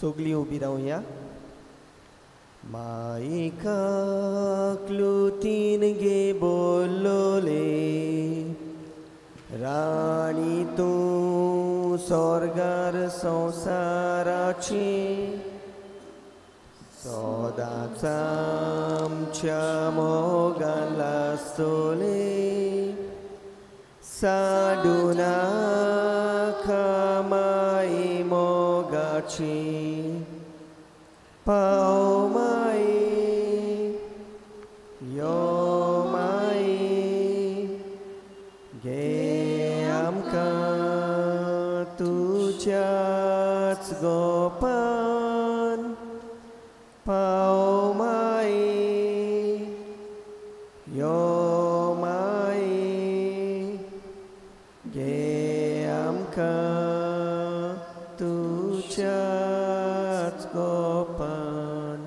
सगळीं उबी रावया. मायका क्लुतीन गे बोलोले राणी तूं स्वर्गार संवसाराची सदांच आमच्या मोगान लासतोले साडूना माई मोगाची पाव माई यो माई गे आमकां तुज्याच गोपान पाव माई यो माई गे आमकां तुज्याच गोपान.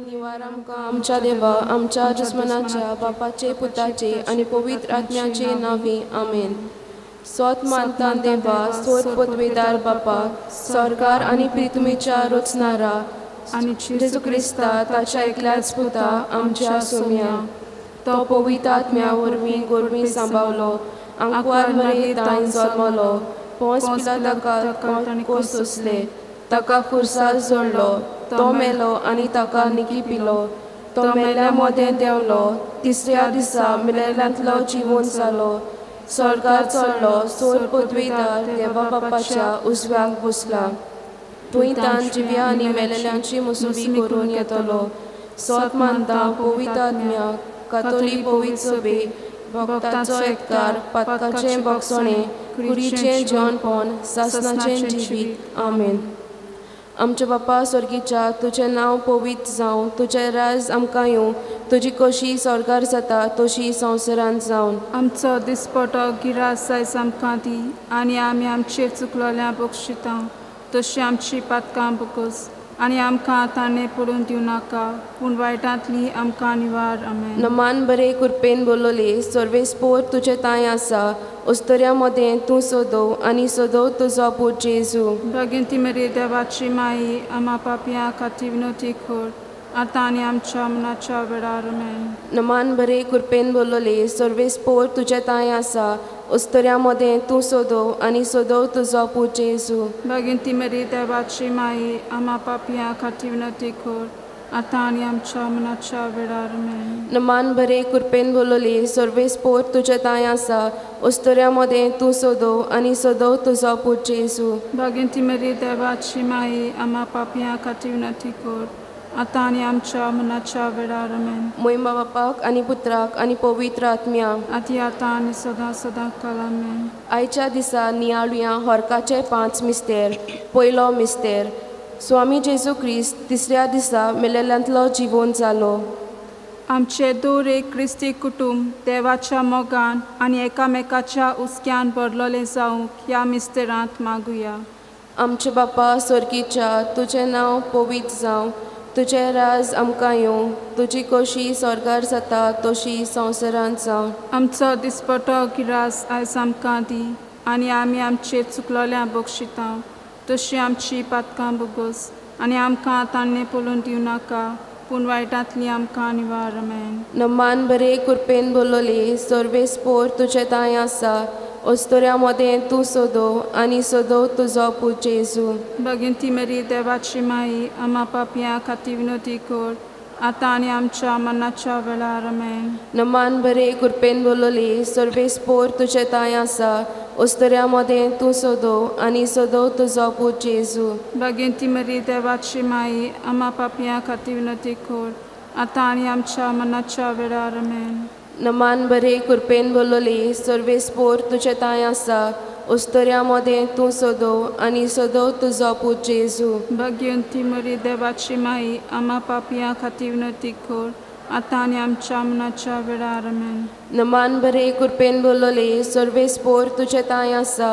निवार आमकां आमच्या देवा आमच्या दुस्मनाच्या बापाचे पुताचे आनी पवित्र आत्म्याचे नावे आमेन. सोत मानता देवा सोत पदवेदार बापा स्वर्गार आनी पृथ्वीच्या रचणारा आनी जेजू क्रिस्ता ताच्या एकल्याच पुता आमच्या सोम्या तो पवित्र आत्म्या वरवीं गोरवीं सांबावलो आंकवार मरे ताईन जल्मलो पोंस पिलाताका कोस सोंसले ताका खुर्सार जोडलो तो मेलो आनी ताका निकी पिलो तो मेल्या मोदें देंवलो तिसऱ्या दिसा मिलेल्यांतलो जिवून जालो स्वर्गार चडलो सोर पदवीदार देवा बापाच्या उजव्याक बसला थंय तान जिव्या आनी मेलेल्यांची मुसुबी करून येतलो. सोत मानता पवित्र आत्म्या कातोलीक पवित्र सभे भक्तांचो एककार पातकाचें भक्षणें कुडीचें जेवणपण सासणाचें जिवीत आमेन. आमचे बापा स्वर्गीच्या तुजें नांव पवित्र जावं तुजें राज आमकां येवं तुजी कशी स्वर्गार जाता तशी संवसारांत जावन आमचो दिसपटो गिरास आयज आमकां दी आनी आमी आमचेर चुकलोल्या बक्षिता तशी आमची पातकां बगस आनी आमकां आतांने पडून दिवं नाका पूण वायटांतली आमकां निवार. आमेन. नमान बरे कृपेन बोलोले सर्वेस्पोर तुजें ताय आसा उस्तोऱ्या मदें तूं सोदव आनी सोदव तुजो पूत जेजू. भगिंती मेरी देवाची माई आमा पापयां खातीर विनोती कर आतां आनी आमच्या मनाच्या वेळार. आमेन. नमान बरे कृपेन बोलोले सर्वेस्पोर तुजें ताय आसा उस्तोऱ्या मदें तूं सोदव आनी सोदव तुजो पूत जेजू. भगिंती मेरी देवाची माई आमा पापयां खातीर विनोती कर आतां आनी आमच्या मनाच्या वेळार. आमेन. नमान बरे कृपेन बोलोले सर्वेस्पोर तुजें ताय आसा उस्तोऱ्या मदें तूं सोदव आनी सोदव तुजो पूत जेजू. भगिंती मेरी देवाची माई आमा पापयां खातीर विनोती कर आतां आनी आमच्या मनाच्या वेळार. आमेन. महिमा बापाक आनी पुत्राक आनी पवित्र आत्म्या आती आतां आनी सदां सदां काल. आमेन. आयच्या दिसा नियाळुया हरकाचे 5 मिस्तेर. पयलो मिस्तेर स्वामी जेजू क्रिस्त तिसऱ्या दिसा मेलेल्यांतलो जिवून जालो. आमचे दोर एक क्रिस्ती कुटुंब देवाच्या मोगान आनी एकामेकाच्या उस्क्यान भरलोले जावंक ह्या मिस्तेरांत मागुया. आमचे बापा स्वर्गीच्या तुजें नांव पवित्र जावं तुजें राज आमकां येवं तुजी कशी स्वर्गार जाता तशी संवसारांत जावं. आमचो दिसपटो गिरास आयज आमकां दी आनी आमी आमचेर चुकलोल्या बक्षिता तशी आमची पातकां बगस आनी आमकां आतांने पळोवन दिवं नाका पूण वायटांतली आमकां निवार. आमेन. नमान बरे कृपेन बोलोले सर्वेस्पोर तुजें ताय आसा उस्तोऱ्या मदें तूं सोदव आनी सोदव तुजो पूत जेजू. भगिंती मेरी देवाची माई आमा पापयां खातीर विनोती कर आतां आनी आमच्या मनाच्या वेळार. आमेन. नमान बरे कृपेन बोलोले सर्वेस्पोर तुजें ताय आसा उस्तोऱ्या मदें तूं सोदव आनी सोदव तुजो पूत जेजू. भगिंती मेरी देवाची माई आमा पापयां खातीर विनोती कर आतां आनी आमच्या मनाच्या वेळार. आमेन. नमान बरे कृपेन बोलोले सर्वेस्पोर तुजें ताय आसा उस्तोऱ्या मदें तूं सोदव आनी सोदव तुजो पूत जेजू. भगिंती मेरी देवाची माई आमा पापयां खातीर विनोती कर आतां आनी आमच्या मनाच्या वेळार. आमेन. नमान बरे कृपेन बोलोले सर्वेस्पोर तुजें ताय आसा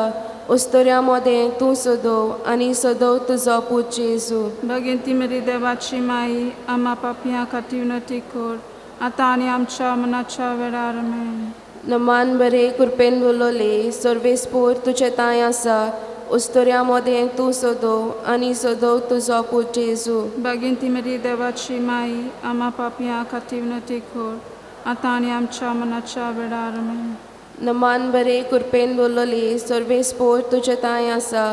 उस्तोऱ्या मदें तूं सोदव आनी सोदव तुजो पूत जेजू. भगिंती मेरी देवाची माई आमा पापयां खातीर विनोती कर आतां आनी आमच्या मनाच्या वेळार. आमेन. नमान बरे कृपेन बोलोले सर्वेस्पोर तुजें ताय आसा उस्तोऱ्या मदें तूं सोदो आनी सोदो तुजो पूत जेजू बागिंती मेरी देवाची माई आम्हा पापियां खातीर विनंती कर आतां आनी आमच्या मनाच्या वेळार आमेन. नमान बरे कृपेन बोललोली सर्वेस्पोर तुजे ताय आसा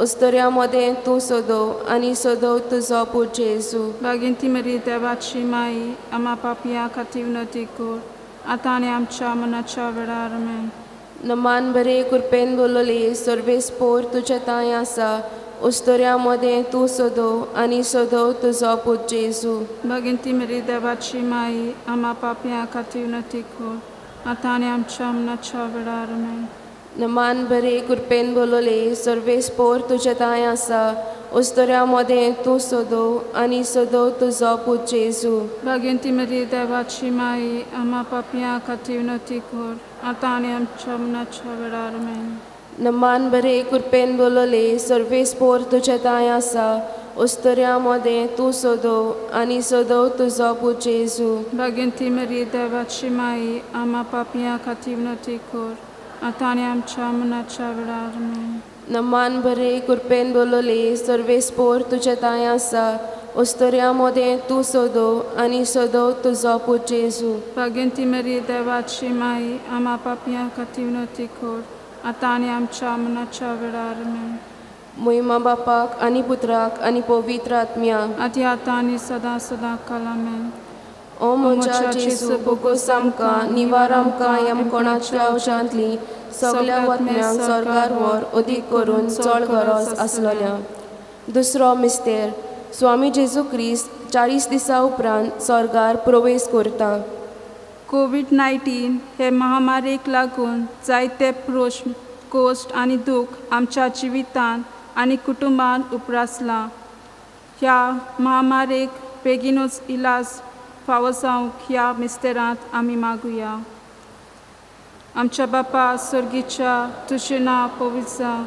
उस्तोऱ्या मदें तूं सोदो आनी सोदो तुजो पूत जेजू बागिंती मेरी देवाची माई आम्हा पापियां खातीर विनंती कर आतां आनी आमच्या मनाच्या वेळार आमेन. नमान बरे कृपेन बोललोली सर्वेस्पोर तुजे ताय आसा उस्तोऱ्या मदें तूं सोदो आनी सोदो तुजो पूत जेजू बागिंती मेरी देवाची माई आम्हा पापियां खातीर विनंती कर आतां आनी आमच्या मनाच्या वेळार आमेन. नमान बरे कृपेन बोललोली सर्वेस्पोर तुजे ताय आसा उस्तोऱ्या मदें तूं सोदो आनी सोदो तुजो पूत जेजू बागिंती मेरी देवाची माई आम्हा पापियां खातीर विनंती कर आतां आनी आमच्या मनाच्या वेळार आमेन. नमान बरे कृपेन बोललोली सर्वेस्पोर तुजे ताय आसा उस्तोऱ्या मदें तूं सोदो आनी सोदो तुजो पूत जेजू बागिंती मेरी देवाची माई आम्हा पापियां खातीर विनंती कर आतां आनी आमच्या मनाच्या वेळार आमेन. नमान बरे कृपेन बोललोली सर्वेस्पोर तुजे ताय आसा उस्तोऱ्या मदें तूं सोदो आनी सोदो तुजो पूत जेजू बागिंती मेरी देवाची माई आम्हा पापियां खातीर विनंती कर आतां आनी आमच्या मनाच्या वेळार आमेन. महिमा बापाक आनी पुत्राक आनी पवित्र आत्म्याक आदी आतां आनी सदां सदां काल आमेन. ओ म्हज्या जेजू बोगोस आमकां निवार आमकां ह्या कोणाच्या अवशांतली सगळ्या वतम्यांक सरकार व्हर अदीक करून चड गरज आसलोल्या. दुसरो मिस्तेर स्वामी जेजू क्रिस्त 40 दिसां उपरांत स्वर्गार प्रवेश करता. कोविड-19 हे महामारीक लागून जायते प्रश्न कोश्ट आनी दूख आमच्या जिवितांत आनी कुटुंबांत उप्रासलां. ह्या महामारीक बेगीनूच इलाज फावो जावंक ह्या मिस्तेरांत आमी मागुया. आमच्या बापा सर्गीच्या तुजें नांव पवित्र जावं,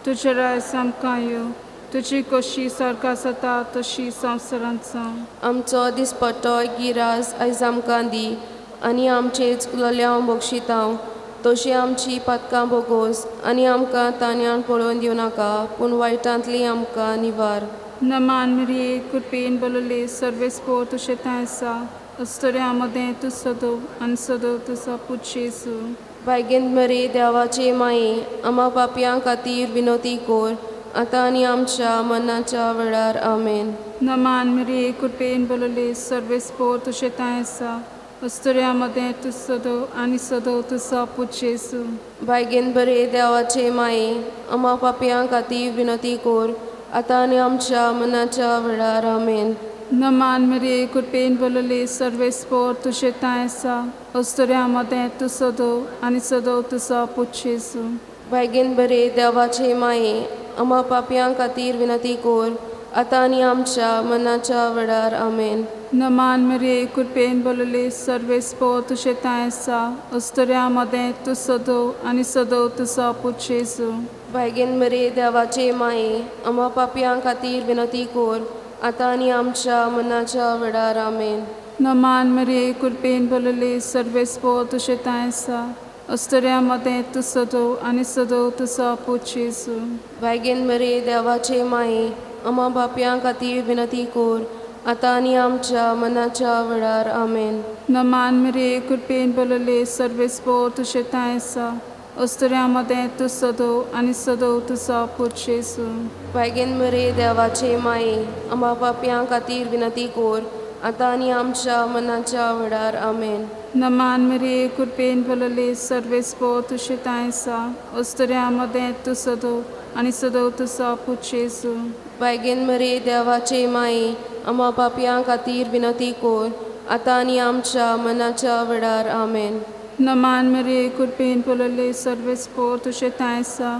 तुजें रायज आमकां येवं, तुजी कशी स्वर्गांत जाता तशी संवसारांत जावं. आमचो दिसपट्टो गिरास आयज आमकां दी आनी आमचे चुकलोल्या बक्षितांव तशी आमची पातकां बोगोस आनी आमकां तान्यान पळोवन दिवं नाका पूण वायटांतली आमकां निवार. नमान मेरी कृपेन बोलले सर्वेस्पोर तुजें ताय आसा उस्तोऱ्या मदें तूं सोदो आनी सोदो तुजो पूत जेजू वायगेंत मरे देवाचे माये आम्हा पापयां खातीर विनोती कोर आतां आनी आमच्या मनाच्या वेळार आमेन. नमान मेरी कृपेन बोलले सर्वेस्पोर तुजें ताय आसा उस्तोऱ्या मदें तूं सोदो आनी सोदो तुजो पूत जेजू वायगेंत बरे देवाचे माये आम्हा पापयां खातीर विनोती कोर आतां आनी आमच्या मनाच्या वेळार आमेन. नमान मेरी कृपेन बोलले सर्वेस्पोर तुजें ताय आसा उस्तोऱ्या मदें तूं सोदो आनी सोदो तुजो पूत जेजू वायगेंत बरे देवाचे माये आम्हा पापयां खातीर विनोती कोर आतां आनी आमच्या मनाच्या वेळार आमेन. नमान मेरी कृपेन बोलले सर्वेस्पोर तुजें ताय आसा उस्तोऱ्या मदें तूं सोदो आनी सोदो तुजो पूत जेजू वायगेंत बरे देवाचे माये आम्हा पापयां खातीर विनोती कोर आतां आनी आमच्या मनाच्या वेळार आमेन. नमान मेरी कृपेन बोलले सर्वेस्पोर तुजें ताय आसा उस्तोऱ्या मदें तूं सोदो आनी सोदो तुजो पूत जेजू वायगेंत बरे देवाचे माये आम्हा पापयां खातीर विनोती कोर आतां आनी आमच्या मनाच्या वेळार आमेन. नमान मेरी कृपेन बोलले सर्वेस्पोर तुजें ताय आसा उस्तोऱ्या मदें तूं सोदो आनी सोदो तुजो पूत जेजू वायगेंत बरे देवाचे माये आम्हा पापयां खातीर विनोती कोर आतां आनी आमच्या मनाच्या वेळार आमेन. नमान मेरी कृपेन बोलले सर्वेस्पोर तुजें ताय आसा उस्तोऱ्या मदें तूं सोदो आनी सोदो तुजो पूत जेजू वायगेंत बरे देवाचे माये आम्हा पापयां खातीर विनोती कोर आतां आनी आमच्या मनाच्या वेळार आमेन. नमान मेरी कृपेन बोलले सर्वेस्पोर तुजें ताय आसा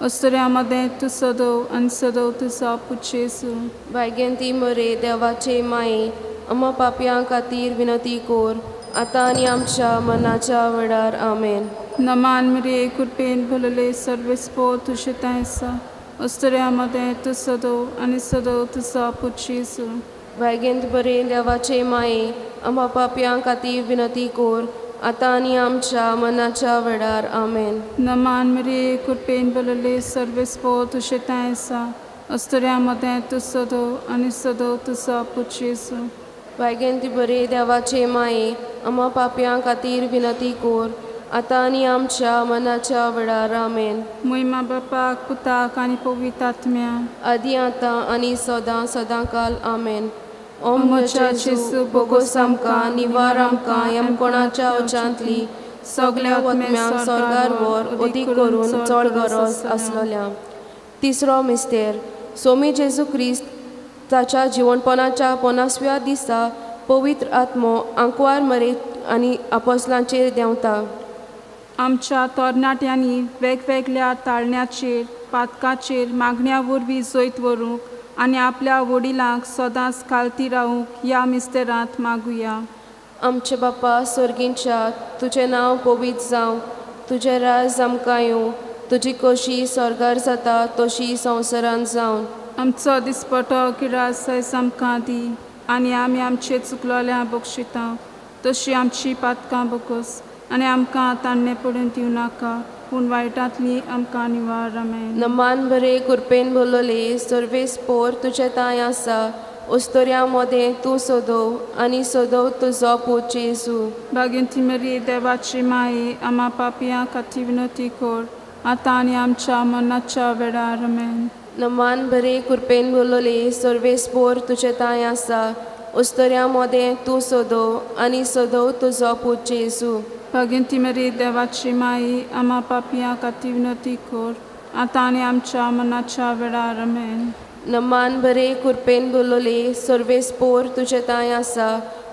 उस्तोऱ्या मदें तूं सोदो आनी सोदो तुजो पूत जेजू वायगेंती मरे देवाचे माये आम्हा पापयां खातीर विनोती कोर आतां आनी आमच्या मनाच्या वेळार आमेन. नमान मेरी कृपेन बोलले सर्वेस्पोर तुजें ताय आसा उस्तोऱ्या मदें तूं सोदो आनी सोदो तुजो पूत जेजू वायगेंत बरे देवाचे माये आम्हा पापयां खातीर विनोती कोर आता आणि आमच्या मनाच्या वेळार आमेन. नमान मरे कुर्पेन बलले सर्वेस्पो तुझे तायसा अस्तऱ्यामध्ये तू सदो आणि सदो तुझा पुचेसो. वायगेन ती बरे देवाचे माये आम्हा पापयां खातीर विनती कोर, आता आणि आमच्या मनाच्या वेळार आमेन. महिमा बापाक पुताक आणि पवित्र आत्म्या आदी आता आणि सदां सदांकाल आमेन. ओम म्हज्या जेजू जेजू बोगोस आमकां निवार आमकां ह्या कोणाच्या ओचांतली सगळ्या वतम्यांक स्वर्गार वर अदीक करून चड गरज आसलोल्या. तिसरो मिस्तेर सोमी जेजू क्रिस्त ताच्या जिवणपणाच्या 50व्या दिसा पवित्र आत्मो आंकवार मरे आनी आपोसलांचेर देंवता. आमच्या तरणाट्यांनी वेगवेगळ्या ताळण्याचेर पातकाचेर मागण्या वरवीं जैत व्हरूंक आनी आपल्या वडिलांक सदांच खालती रावूंक ह्या मिस्तेरांत मागुया. आमचे बापा स्वर्गींच्या तुजें नांव पवित्र जावं, तुजें राज आमकां येवं, तुजी कशी स्वर्गार जाता तशी संवसारांत जावन. आमचो दिसपटो गिरास आयज आमकां दी आनी आमी आमचे चुकलोल्या बक्षिता तशी आमची पातकां बगोस आनी आमकां तान्ने पडून दिवं नाका पूण वायटांतली आमकां निवार. आमेन. नमान बरे कुरपेन बोलोले सर्वेस पोर तुजें ताय आसा, उस्तोऱ्या मोदें तूं सोदव आनी सोदव तुजो पूत जेजू. भाग्यवंती मरी देवाची माये आम्हा पापयां खातीर विनती कोर, आतां आनी आमच्या मरणाच्या वेळार. आमेन. नमान बरे कुरपेन बोलोले सर्वेस पोर तुजें ताय आसा, उस्तोऱ्या मोदें तूं सोदव आनी सोदव तुजो पूत जेजू. भाग्यवंती मरी देवाची माये आम्हा पापयां खातीर विनती कोर, आतां आनी आमच्या मरणाच्या वेळार. आमेन. नमान बरे कुरपेन बोलोले सर्वेस पोर तुजें ताय आसा,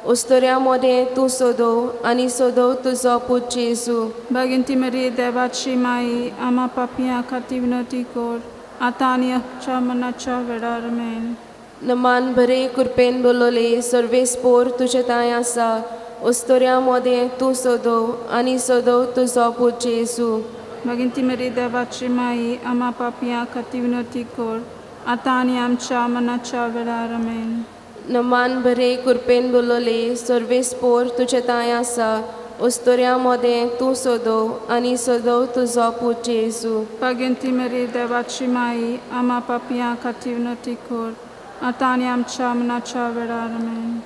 उस्तोऱ्या मोदें तूं सोदव आनी सोदव तुजो पूत जेजू. भाग्यवंती मरी देवाची माये आम्हा पापयां खातीर विनती कोर, आतां आनी आमच्या मरणाच्या वेळार. आमेन. नमान बरे कुरपेन बोलोले सर्वेस पोर तुजें ताय आसा, उस्तोऱ्या मोदें तूं सोदव आनी सोदव तुजो पूत जेजू. भाग्यवंती मरी देवाची माये आम्हा पापयां खातीर विनती कोर, आतां आनी आमच्या मरणाच्या वेळार. आमेन. नमान बरे कुरपेन बोलोले सर्वेस पोर तुजें ताय आसा, उस्तोऱ्या मोदें तूं सोदव आनी सोदव तुजो पूत जेजू. भाग्यवंती मरी देवाची माये आम्हा पापयां खातीर विनती कोर, आतां आनी आमच्या मरणाच्या वेळार. आमेन.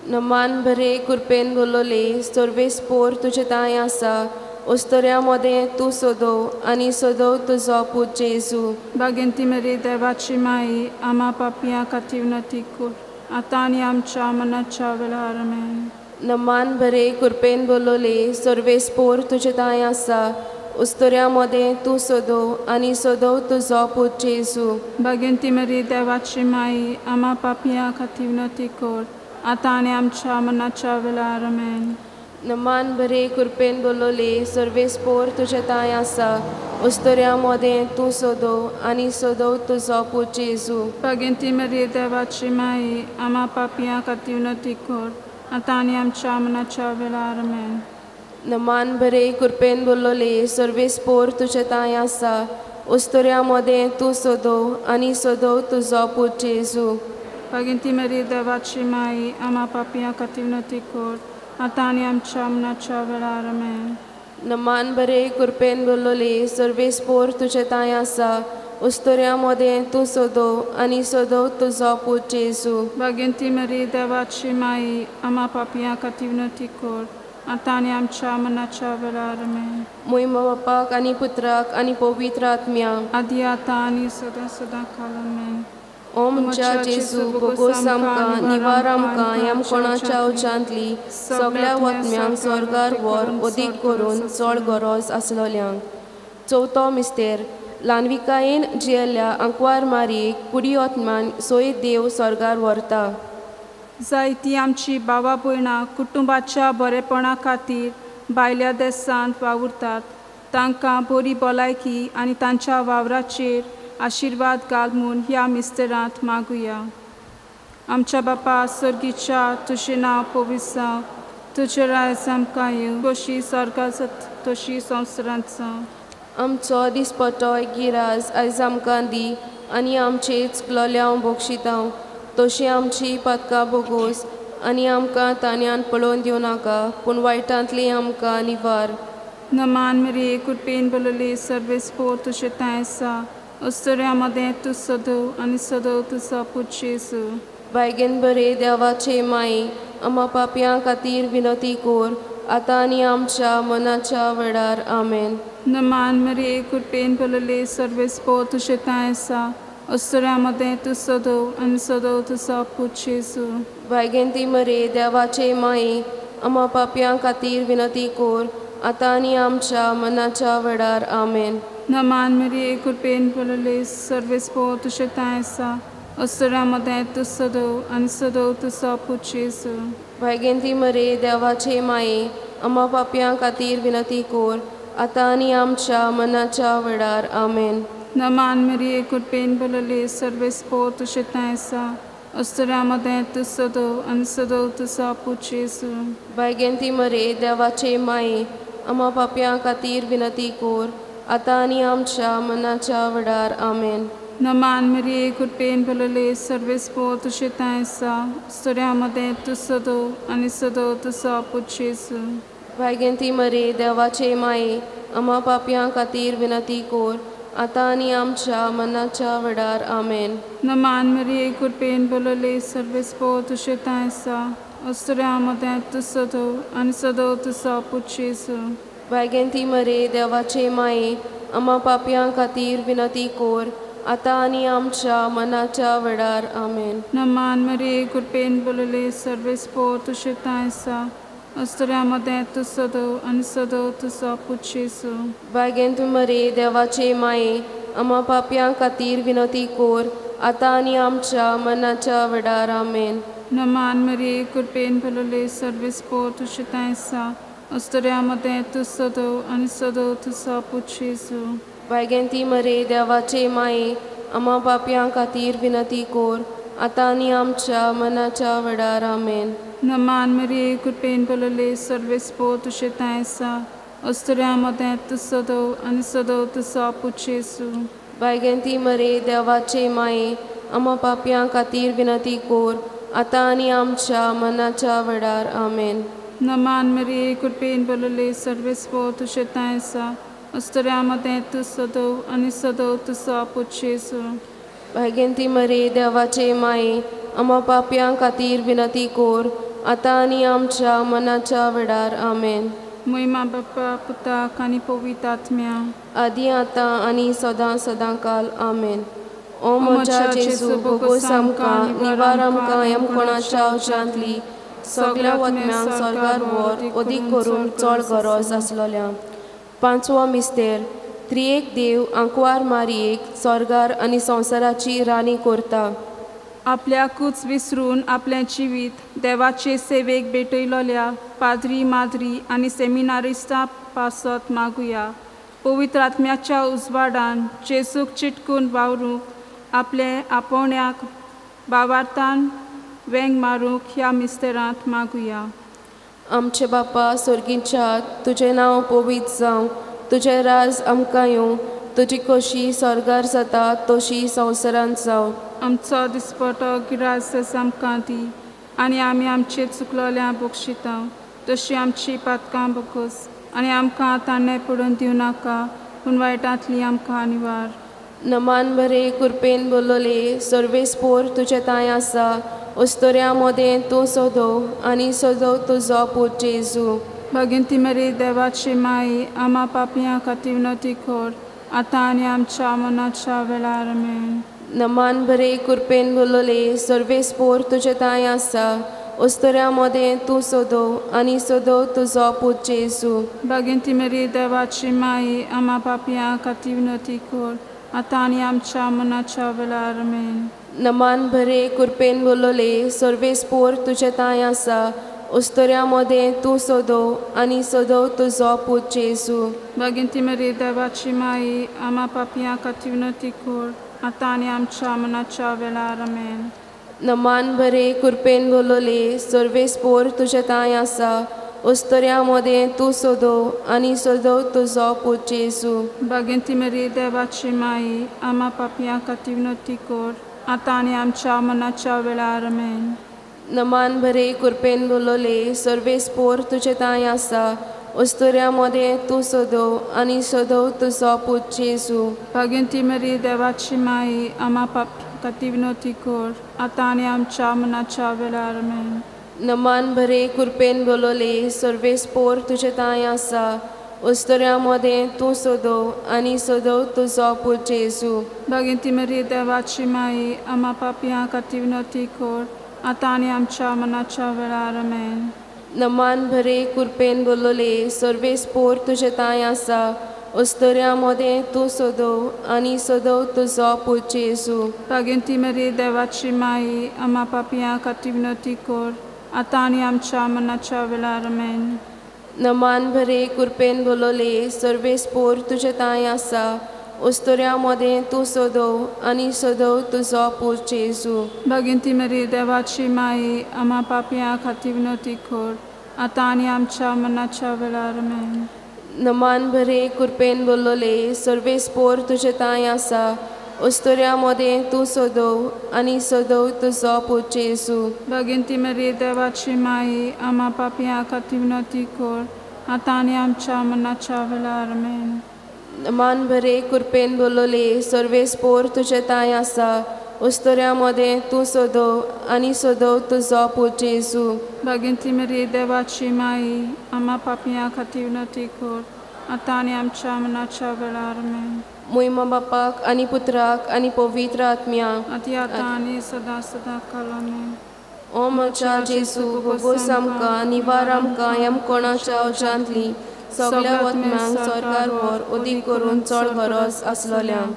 नमान बरे कुरपेन बोलोले सर्वेस पोर तुजें ताय आसा, उस्तोऱ्या मोदें तूं सोदव आनी सोदव तुजो पूत जेजू. भाग्यवंती मरी देवाची माये आम्हा पापयां खातीर विनती कोर, आतां आनी आमच्या मरणाच्या वेळार. आमेन. नमान बरे कुरपेन बोलोले सर्वेस पोर तुजें ताय आसा, उस्तोऱ्या मोदें तूं सोदव आनी सोदव तुजो पूत जेजू. भाग्यवंती मरी देवाची माये आम्हा पापयां खातीर विनती कोर, आतां आनी आमच्या मरणाच्या वेळार. आमेन. नमान बरे कुरपेन बोलोले सर्वेस पोर तुजें ताय आसा, उस्तोऱ्या मोदें तूं सोदव आनी सोदव तुजो पूत जेजू. भाग्यवंती मरी देवाची माये आम्हा पापयां खातीर विनती कोर, आतां आनी आमच्या मरणाच्या वेळार. आमेन. नमान बरे कुरपेन बोलोले सर्वेस पोर तुजें ताय आसा, उस्तोऱ्या मोदें तूं सोदव आनी सोदव तुजो पूत जेजू. भाग्यवंती मरी देवाची माये आम्हा पापयां खातीर विनती कोर, आतां आनी आमच्या मरणाच्या वेळार. आमेन. नमान बरे कुरपेन बोलोले सर्वेस पोर तुजें ताय आसा, उस्तोऱ्या मोदें तूं सोदव आनी सोदव तुजो पूत जेजू. भाग्यवंती मरी देवाची माये आम्हा पापयां खातीर विनती कोर, आतां आनी आमच्या मरणाच्या वेळार. आमेन. महिमा बापाक आनी पुत्राक आनी पवित्र आत्म्या आदी आतां आनी सदां सदां काल. आमेन. ओम च्या जेजू बोगोस आमकां निवार आमकां ह्या कोणाच्या ओचांतली सगळ्या वतम्यांक स्वर्गार वर अदीक करून चड गरज आसलोल्यांक. चवथो मिस्तेर ल्हानविकायेन जियेल्ल्या आंकवार मारयेक कुडी ओतमान सोय देव स्वर्गार व्हरता. जायतीं आमची भावां भयणां कुटुंबाच्या बरेपणा खातीर भायल्या देशांत वावुरतात. तांकां बरी भलायकी आनी तांच्या वावराचेर आशिर्वाद घाल म्हूण ह्या मिस्तेरांत मागुया. आमच्या बापा सर्गीच्या तुजें नांव पवित्र जावं, तुजें राज आमकां येवं, कशी स्वर्गांत जाता तशी संवसारांत जावं. आमचो दिसपटो गिराज आयज आमकां दी आनी आमचे चुकलोल्या बक्षितांव तशी आमची पातकां बोगोस आनी आमकां तान्यान पळोवन दिवं नाका पूण वायटांतली आमकां निवार. नमान मेरी कुर्पेन बोलले सर्वेस्पोर तुझे तायसा उस्तऱ्या मध्ये तू सदव आणि सदव तुझा पुच्छेसू. बायगेन बरे देवाचे माई आम्हा पापयां खातीर विनती कोर आतां आनी आमच्या मनाच्या वेळार. आमेन. नमान मेरी कुर्पेन बोलले सर्वेस्पोर तुझे तायसा उस्तऱ्या मध्ये तू सदव आणि सदव तुझा पुच्छेसू. बायगेन ती मरे देवाचे माई आम्हा पापयां खातीर विनती कोर आतां आनी आमच्या मनाच्या वेळार. आमेन. नमान मेरी कुर्पेन बोलले सर्वेस्पोर तुझे तायसा उस्तऱ्या मध्ये तू सदव आणि सदव तुझा पुच्छेसू. बायगेन ती मरे देवाचे माई आम्हा पापयां खातीर विनती कोर आतां आनी आमच्या मनाच्या वेळार. आमेन. नमान मेरी कुर्पेन बोलले सर्वेस्पोर तुझे तायसा उस्तऱ्या मध्ये तू सदव आणि सदव तुझा पुच्छेसू. बायगेन ती मरे देवाचे माई आम्हा पापयां खातीर विनती कोर आतां आनी आमच्या मनाच्या वेळार. आमेन. नमान मेरी कुर्पेन बोलले सर्वेस्पोर तुझे तायसा उस्तऱ्या मध्ये तू सदव आणि सदव तुझा पुच्छेसू. बायगेन ती मरे देवाचे माई आम्हा पापयां खातीर विनती कोर आतां आनी आमच्या मनाच्या वेळार. आमेन. नमान मेरी कुर्पेन बोलले सर्वेस्पोर तुझे तायसा उस्तऱ्या मध्ये तू सदव आणि सदव तुझा पुच्छेसू. बायगेन ती मरे देवाचे माई आम्हा पापयां खातीर विनती कोर आतां आनी आमच्या मनाच्या वेळार. आमेन. नमान मेरी कुर्पेन बोलले सर्वेस्पोर तुझे तायसा उस्तऱ्या मध्ये तू सदव आणि सदव तुझा पुच्छेसू. बायगेन ती मरे देवाचे माई आम्हा पापयां खातीर विनती कोर आतां आनी आमच्या मनाच्या वेळार. आमेन. नमान मेरी कुर्पेन बोलले सर्वेस्पोर तुझे तायसा उस्तऱ्या मध्ये तू सदव आणि सदव तुझा पुच्छेसू. बायगेन ती मरे देवाचे माई आम्हा पापयां खातीर विनती कोर आतां आनी आमच्या मनाच्या वेळार. आमेन. नमान मेरी कुर्पेन बोलले सर्वेस्पोर तुझे तायसा उस्तऱ्या मध्ये तू सदव आणि सदव तुझा पुच्छेसू. बायगेन ती मरे देवाचे माई आम्हा पापयां खातीर विनती कोर आतां आनी आमच्या मनाच्या वेळार. आमेन. नमान मेरी कुर्पेन बोलले सर्वेस्पोर तुझे तायसा उस्तऱ्या मध्ये तू सदव आणि सदव तुझा पुच्छेसू. बायगेन ती मरे देवाचे माई आम्हा पापयां खातीर विनती कोर आतां आनी आमच्या मनाच्या वेळार. आमेन. महिमा बाप्पा पुताक आनी पवित्र आत्म्या आदी आतां आनी सदां सदां काल. आमेन. ओ म्हज्या जेजू भोगोस आमकां निवार आमकां यमकोणाच्या अवजांतली सगळ्या वतम्यांक स्वर्गार व्हर अदीक करून चड गरज आसलोल्या. पांचवो मिस्तेर त्रिएक देव आंकवार मारयेक स्वर्गार आनी संवसाराची राणी करता. आपल्याकूच विसरून आपलें जिवीत देवाचे सेवेक भेटयलोल्या पाद्री माद्री आनी सेमिनारिस्टां पासत मागुया. पवित्र आत्म्याच्या उजवाडान जेजूक चिटकून वावरूंक आपले आपोवण्याक भावार्थान वेंग मारूंक ह्या मिस्तेरांत मागुया. आमचे बापा स्वर्गीच्या तुजें नांव पवित्र जावं, तुजें राज आमकां येवं, तुजी खोशी स्वर्गार जाता तशी संवसारांत जावं. आमचो दिसपटो गिरास आमकां दी आनी आमी आमचे चुकलोल्या बक्षिता तशी आमची पातकां बगोस आनी आमकां ताणें पडून दिवं नाका पूण वायटांतली आमकां निवार. नमान बरे कुर्पेन बोलोले सर्वेस्पोर तुजें ताय आसा उस्तोऱ्या मोदें तूं सोदव आनी सोदव तुजो पूत जेजू. भगिंती मेरी देवाची माई आम्हा पापयां खातीर विनती कर आतां आनी आमच्या मनाच्या वेळार. आमेन. नमान बरे कुर्पेन बोलोले सर्वेस्पोर तुजें ताय आसा उस्तोऱ्या मोदें तूं सोदव आनी सोदव तुजो पूत जेजू. भगिंती मेरी देवाची माई आम्हा पापयां खातीर विनती कर आतां आनी आमच्या मनाच्या वेळार. आमेन. नमान बरे कुर्पेन बोलोले सर्वेस्पोर तुजें ताय आसा उस्तोऱ्या मोदें तूं सोदव आनी सोदव तुजो पूत जेजू. भगिंती मेरी देवाची माई आम्हा पापयां खातीर विनती कर आतां आनी आमच्या मनाच्या वेळार. आमेन. नमान बरे कुर्पेन बोलोले सर्वेस्पोर तुजें ताय आसा उस्तोऱ्या मोदें तूं सोदव आनी सोदव तुजो पूत जेजू. भगिंती मेरी देवाची माई आम्हा पापयां खातीर विनती कर आतां आनी आमच्या मनाच्या वेळार. आमेन. नमान बरे कृपेन बोलोले सर्वेस्पोर तुझे ताय आसा उस्तुऱ्यामध्ये तू सोदव आणि सोदव तुझो पूत जेजू भगिंती मरी देवाची माई आम्हा पापी विनोती कर आता आणि आमच्या मनाच्या वेळार आमेन. नमान बरे कृपेन बोलोले सर्वेस्पोर तुझे ताय आसा उस्तुऱ्यामध्ये तू सोदव आणि सोदव तुझो पूत जेजू भगिंती मरी देवाची माई आम्हा पापियां खातीर विनोती कर आता आणि आमच्या मनाच्या वेळार आमेन. नमान बरे कृपेन बोलोले सर्वेस्पोर तुझे ताय आसा उस्तुऱ्यामध्ये तू सोदव आणि सोदव तुझो पूत जेजू भगिंती मरी देवाची माई आम्हा पापियां खातीर विनोती कर आता आणि आमच्या मनाच्या वेळार आमेन. नमान बरे कृपेन बोलोले सर्वेस्पोर तुझे ताय आसा उस्तुऱ्यामध्ये तू सोदव आणि सोदव तुझो पूत जेजू भगिंती मरी देवाची माई आम्हा पापियां खातीर विनोती कर आता आणि आमच्या मनाच्या वेळार आमेन. नमान बरे कृपेन बोलोले सर्वेस्पोर तुझे ताय आसा उस्तुऱ्यामध्ये तू सोदव आणि सोदव तुझो पूत जेजू भगिंती मरी देवाची माई आम्हा पापियां खातीर विनोती कर आता आणि आमच्या मनाच्या वेळार आमेन. नमान बरे कृपेन बोलोले सर्वेस्पोर तुझे ताय आसा उस्तुऱ्यामध्ये तू सोदव आणि सोदव तुझो पूत जेजू भगिंती मरी देवाची माई आम्हा पापियां खातीर विनोती कर आता आणि आमच्या मनाच्या वेळार आमेन. मुयमा बापाक आणि पुत्राक आणि पवित्र आत्म्या आती आता आणि सदा सदा काल आमेन. ओ म्हज्या जेजू भोगोस आमकां निवार आमकां ह्या कोणाच्या अजांतली सगळ्या वतम्यांक सरकार व्हर उदीक करून चड गरज आसलोल्यांक.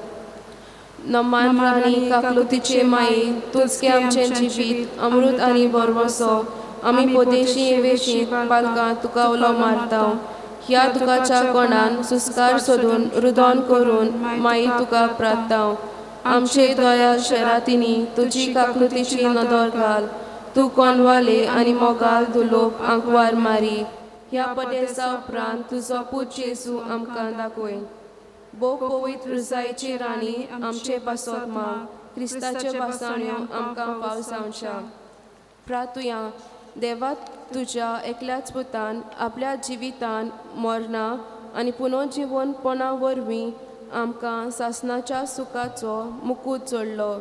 नमान प्राणी काकलुतीचे माये तूच के आमचें जिवीत अमृत आनी बरवसो आमी पोदेशी येवेशी पालकां तुका उलो मारता. ह्या दुखाच्या कोणान सुस्कार सोदून रुदोन करून माई तुका प्रार्थना. आमचे दया शरातिनी तुजी काकलुतीची नदर घाल. तू कोणवाले आनी मोगाल दुलोप आंकवार मारी. ह्या पदेसा उपरांत तुजो पूत जेजू आमकां दाखय. भोव पवित्र रुजायेची राणी आमचे पासत माग क्रिस्ताच्यो पासाण्यो आमकां पावस जावच्या. प्रार्थुया देवा तुज्या एकल्याच पुतान आपल्या जिवितान मरणा आनी पुनर्जीवनपणा वरवीं आमकां सासणाच्या सुखाचो मुकूट जोडलो.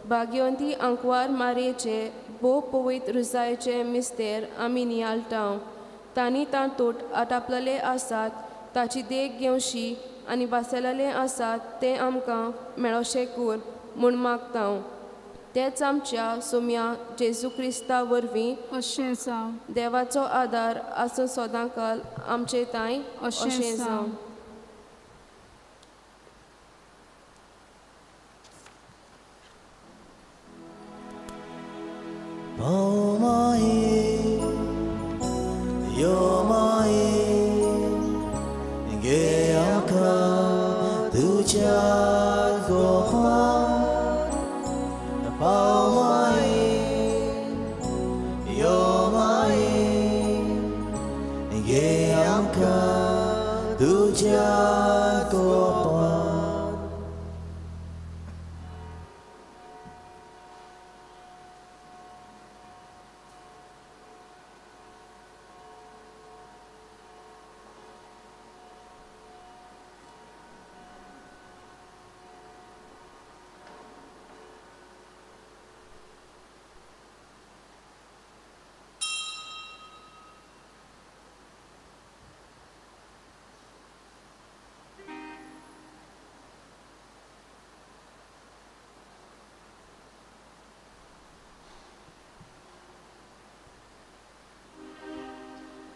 भाग्यवंती आंकवार मारयेचे भोव पवित्र रुजायेचे मिस्तेर आमी नियाळटाव. तांणी तांतूट आटापलेले आसात ताची देख घेवशी आनी वाचलेले आसात ते आमकां मेळोशे कर म्हूण मागता. तेच आमच्या सोम्या जेजू क्रिस्ता वरवीं अशें जावं. देवाचो आदार आसूं सदांकाल आमचे ताई अशें जावं. Oh my, you're my, ge amka tuja gopa. Oh my, you're my, ge amka tuja gopa.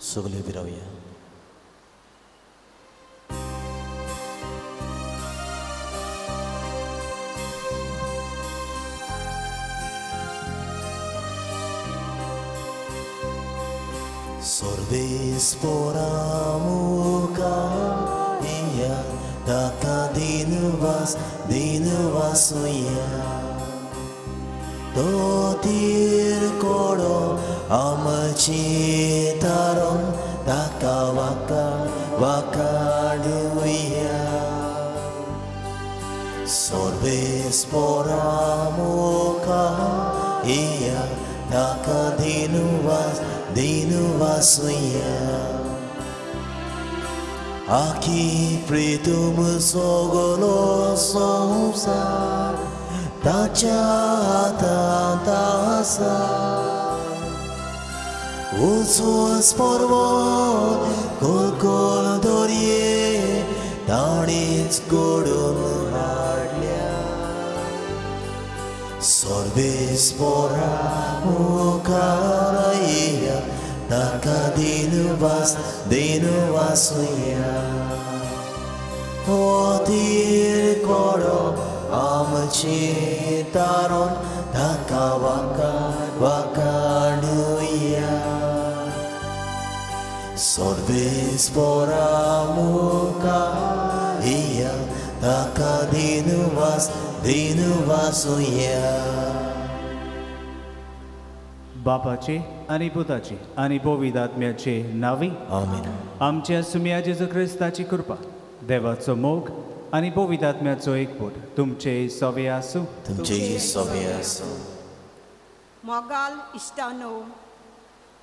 सगळे विरावया. Sorvespora muka iya taka dinvasoya totir kodo amchi tarom taka wakaduya. Sorvespora muka iya ताका दिनुवासुया Aqui preto me sogolo sonsa Tachata tasa Usos porvo Kol dorie Tanits godum hadlia Sorbes pora Mukaraya Taka dinuvasuya Otir koro amchitaron Taka wakaduya Sorbes pora mukaraya Taka dinuvasuya बापाचे आणि पुताचे आणि पवित्र आत्म्याचे नावी Amen. आमच्या सुम्या जेजू ख्रिस्ताची कृपा देवाचो मोग आणि पवित्र आत्म्याचो एकपूट तुमचे सवे आसूं तुमचे सवे आसूं मोगाल इश्टानो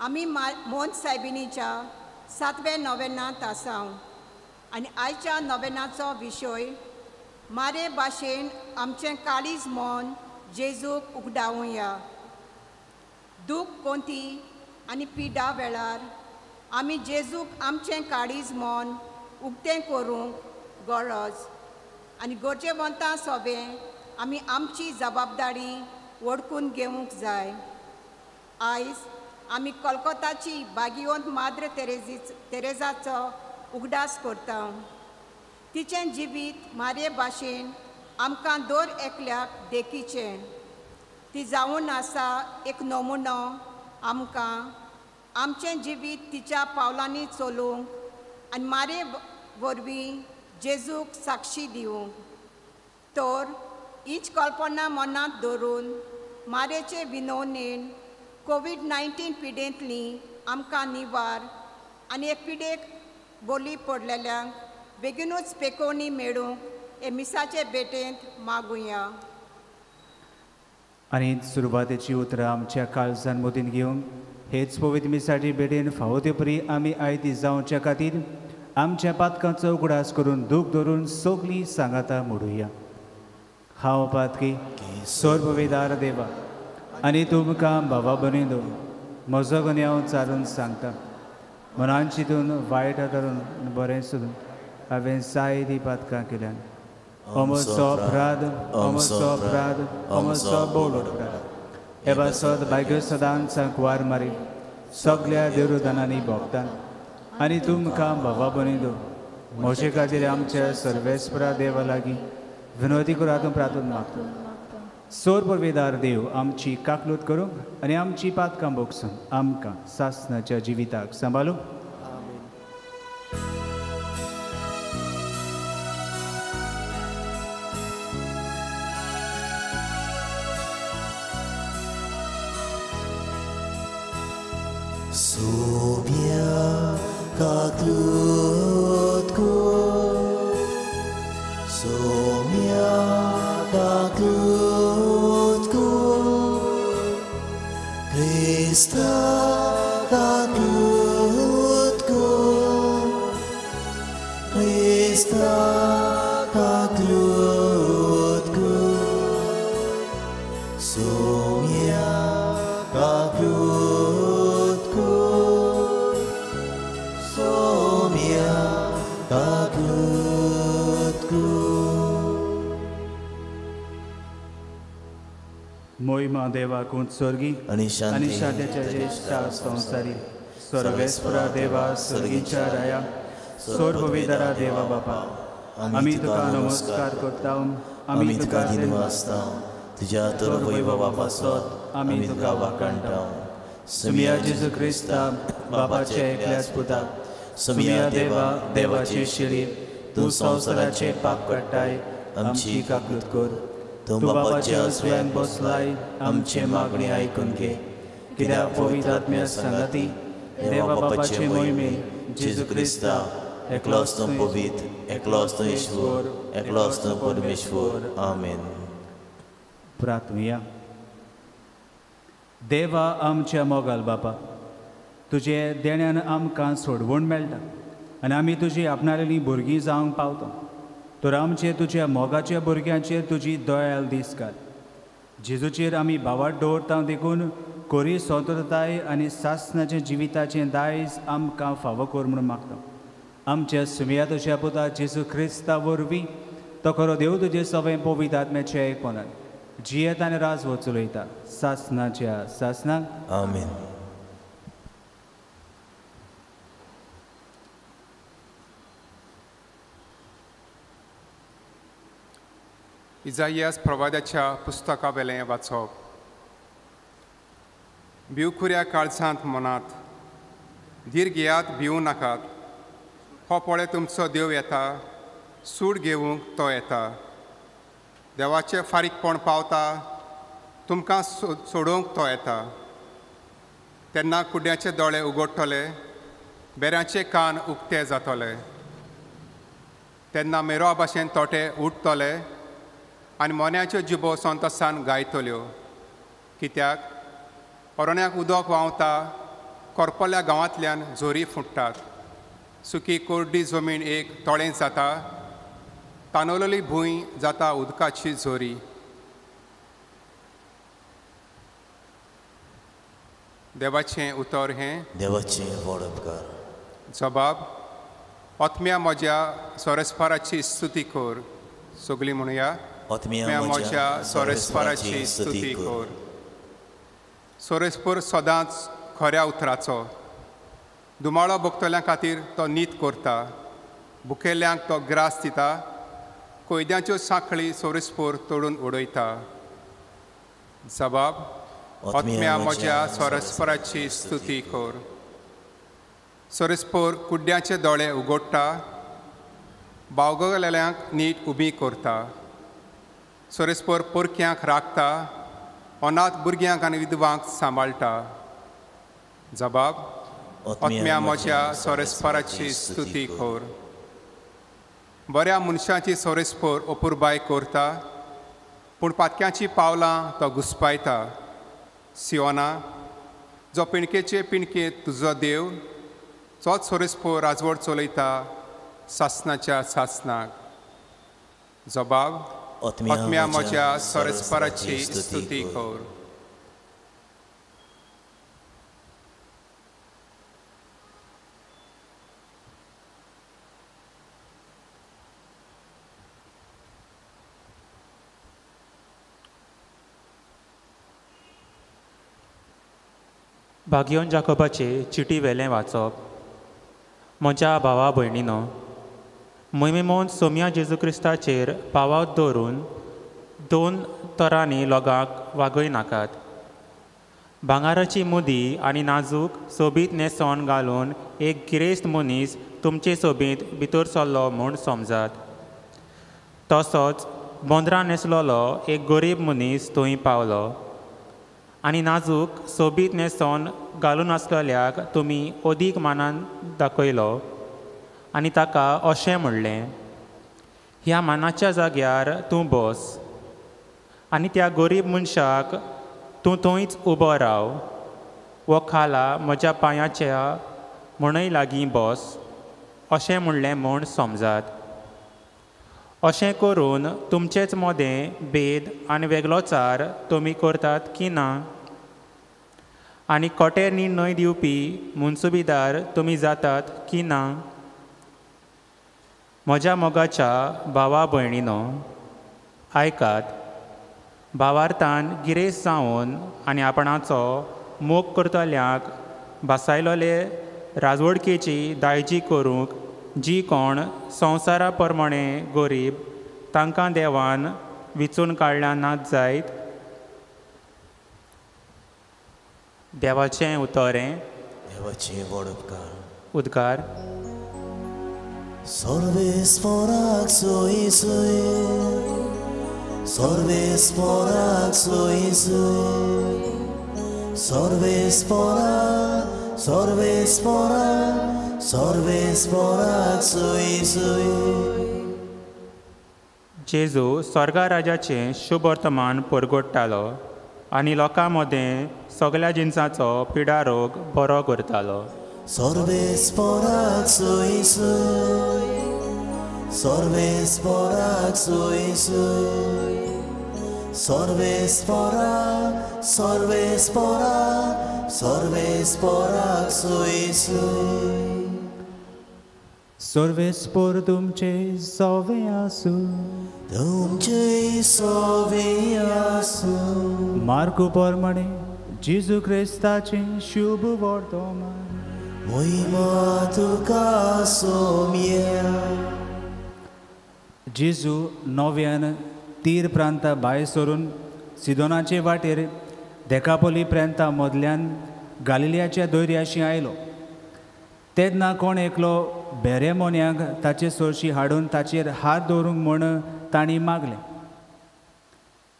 आमी मोहन सायबिणीच्या 7व्या नोवेनांत आसां आनी आयच्या नोवेनाचो विशय मारे भाशेन आमचें काळीज मोन जेजूक उगडावया दूख कोंती आनी पिडा वेळार आमी जेजूक आमचें काळीज मोन उक्तें करूंक गरज आनी गरजेवंतां सोबें आमी आमची जबाबदारी वळखून घेवंक जाय आयज आमी कोलकाताची भागियोंत माद्र तेरेजाचो उगडास करता तिचें जिवीत मारे भाशेन आमकां दर एकल्याक देखीचें ती जावन आसा एक नमुनो आमकां आमचें जिवीत तिच्या पावलांनी चलोवंक आनी मारे वरवीं जेजूक साक्षी दिवंक तर हीच कल्पना मनांत दवरून मारेचे विनवणेन कोविड-19 पिडेंतली आमकां निवार आनी हे पिडेक बोली पडलेल्यांक बेगीनूच पेकोवणी मेळूंक हे मिसाचे भेटेंत मागुया आणि सुरवातेची उतरां आमच्या काळजान मोदीन घेवंक हेच पवित्र मिसाची भेटेन फावो तेपरी आमी आयती जावच्या खातीर आमच्या पातकांचो उगडास करून दूख धरून सगळीं सांगातां मोडुया हांव पातकी सोर्बवेदार देवा आनी तुमकां भावा बनिंदो म्हजो गुन्यांव चालून सांगता मनान चिंतून वायट धरून बरें सोदून हांवें जायतीं पातकां केल्यान Omoso prado, omoso bolo prado. Eba sod baigyo sadan sankwar mari. Soglia derudanani bogdan. Ani tumka bava bonido. Moshe खातीर आमच्या सर्वेस्परा देवा लागीं विनोदी करातून प्रार्थना मागतो सोर परवेदार देव आमची काकलूत करूंक आनी आमची पातकां बोगसून आमकां सासणाच्या जिविताक सांबाळूंक Subia kaklutku Subia kaklutku Krista kaklutku Krista kaklutku Subia kaklutku मोहिमा देवा कुंत स्वर्गी आणि शांतीच्या ज्येष्ठा संसारी सर्वेस्परा देवा स्वर्गीच्या राया सोर्बवेदारा देवा बापा आमी तुका नमस्कार करता आमी तुका दिनवासता तुझ्या तर वैभवा पासत आमी तुका वाकणटा सुमिया जेजू क्रिस्ता बापाचे एकल्याच पुताक सुमिया देवा देवाचे शिरी तूं संवसाराचे पाप काडटाय आमची काकूत कर तूं बापाच्या अस्व्यान बसलाय आमचे मागणी आयकून घे कित्याक पवित्र आत्म्या सांगाती देवा बापाचे मोहिमे जेजू क्रिस्ता एकलोच तूं पवित्र एकलोच तूं ईश्वर एकलोच तूं परमेश्वर आमेन प्रार्थुया देवा आमच्या मोगाल बापा, तुजे देण्यान आमकां सोडवण मेळटा आनी आमी तुजी आपणालेली भुरगीं जावंक पावता. तर आमचे तुज्या मोगाच्या भुरग्यांचेर तुजी दयाल दीस घाल. जेजूचेर आमी भावार्थ दवरता देखून कोरी स्वतंत्रताय आनी सासणाच्या जिविताचें दायज आमकां फावो कर म्हणून मागता. आमच्या सुमया तुज्या पुता जेजू क्रिस्ता वरवीं तो खरो देव तुजे सवें पवित्र आत्म्याच्या एकपणान जियेत आनी राज हो चलयता सासणाच्या सासणाक. आमीन. इजायास प्रवाद्याच्या पुस्तका वेलें वाचप. भिवखुऱ्या काळजांत मनात धीर घेयात, भिवू नाकात. हो पळय तुमचो देव येता, सूड घेवंक तो येता. देवाचें फारीकपण पावता, तुमकां सोडूंक तो येता. तेन्ना कुड्याचे दोळे उगडटले, बेऱ्यांचे कान उक्ते जातले. तेन्ना मेरवा भाशेन तोटे उठतले आनी मोन्याच्यो जिबो संतोसान गायतल्यो. कित्याक अरण्याक उदक व्हांवता, करपल्या गांवांतल्यान झोरी फुट्टात. सुकी कोरडी जमीन एक तोळें जाता, तांदुळली भूंय जाता उदकाची झोरी. देवाचें उतर हें. देवाचें व्हड उपकार. जबाब. आत्म्या म्हज्या सोरेस्पराची स्तुती कर. सगळीं म्हणुया. आत्म्या म्हज्या सोरेस्पराची स्तुती कर. सोरेस्पर सदांच खऱ्या उतराचो. दुमाळो भोगतल्यां खातीर तो नीत करता. भुकेल्यांक तो ग्रास दिता. कोयद्यांच्यो सांखळी सोरेस्पर तोडून उडयता. जबाब. आत्म्या म्हज्या सोरेस्पराची स्तुती कर. सोरेस्पर कुड्ड्याचे दोळे उगडटा, बावगलेल्यांक नीट उबी करता. सोरेस्पर पोरक्यांक राखता, अनाथ भुरग्यांक आनी विधवांक सांबाळटा. जबाब. आत्म्या म्हज्या सोरेस्पराची स्तुती कर. बऱ्या मनशाची सोरेस्पर अपुरबाय करता, पूण पातक्यांची पावलां तो घुस्पायता. सियोना, जो पिणकेचे पिणकेत तुजो देव, तोच सोरेस्पर राजवट चलयता सासणाच्या सासणाक. जबाब. आत्म्या म्हज्या सोरेस्पराची स्तुती कर. भाग्योन जाकोबाचे चिटी वेलें वाचप. म्हज्या भावा भयणीनो, मोहिमेमोन सोम्या जेजू क्रिस्ताचेर पावात दवरून दोन तरांनी लोकांक वागय नाकात. भांगाराची मुदी आनी नाजूक सोबीत न्हेसोन घालून एक गिरेस्त मनीस तुमचे सोबीत भितर सरलो म्हूण समजात. तसोच बोंदरां न्हेसलोलो एक गरीब मनीस थंय पावलो आनी नाजूक सोबीत न्हेसोन घालून आसलेल्याक तुमी अदीक मानान दाखयलो आनी ताका अशें म्हणलें, ह्या मानाच्या जाग्यार तूं बस आनी त्या गरीब मनशाक तूं थंयच उबो राव. वो खाला म्हज्या पांयाच्या म्हणय लागीं बस अशें म्हणलें म्हूण समजात. अशें करून तुमचेच मोदें भेद आनी वेगळोचार तुमी करतात की ना? आनी खोटे निर्णय दिवपी मुनसुबीदार तुमी जातात की ना? म्हज्या मोगाच्या भावा भयणीनो, आयकात. भावार्थान गिरेस्त जावन आनी आपणाचो मोग करतल्यांक भासायलोले राजवडकेची दायजी करूंक जी कोण संवसारा प्रमाणे गरीब तांकां देवान विचून काडल्यां नात जायत. देवाचें उतरें. देवाचें व्हड उपकार. उद्गार. सर्वेस्पराक सोयी सोय, सर्वेस्पराक सोयी सोय, सर्वेस्पराक, सर्वेस्पराक, सर्वेस्पराक सोयी सोय. जेजू स्वर्गा राजाचें शुभ वर्तमान परगोडटालो आनी लोकां मदें सगळ्या जिन्साचो पिडा रोग बरो करतालो. Sorvesporak sui sui, sorvesporak sui sui, sorvesporak, sorvesporak, sorvesporak sui sui. Sorvespor तुमचे सवे आसूं, तुमचे सोवे आसूं. मार्कू पोरमणे जेजू क्रिस्ताचे शुभ वर्तमान. Moima tuka somia. जेजू नव्यान तीर प्रांता भायर सरून सिदोनाचे वाटेर देकापोली प्रांता मदल्यान गालिलियाच्या दोर्याशी आयलो. तेन्ना कोण एकलो बेरे मोन्याक ताचे सोरशी हाडून ताचेर हात दवरूंक म्हूण तांणी मागलें.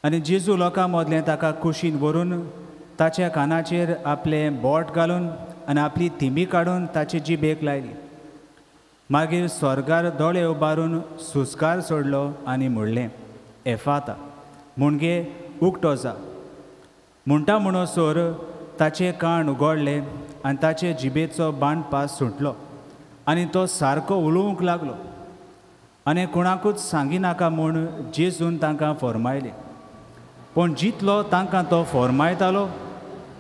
आनी जेजू लोकां मदलें ताका कुशीन व्हरून ताच्या कानाचेर आपलें बोट घालून आनी आपली थिमी काडून ताचे जिबेक लायली. मागीर स्वर्गार दोळे उबारून सुस्कार सोडलो आनी म्हणलें, एफाता म्हणजे उक्तो जा. म्हणटा म्हणसर ताचें कान उगडलें आनी ताचे जिबेचो बांदपास सुटलो आनी तो सारको उलोवंक लागलो. आनी कोणाकूच सांगी नाका म्हूण जेजून तांकां फर्मायलें. पूण जितलो तांकां तो फर्मायतालो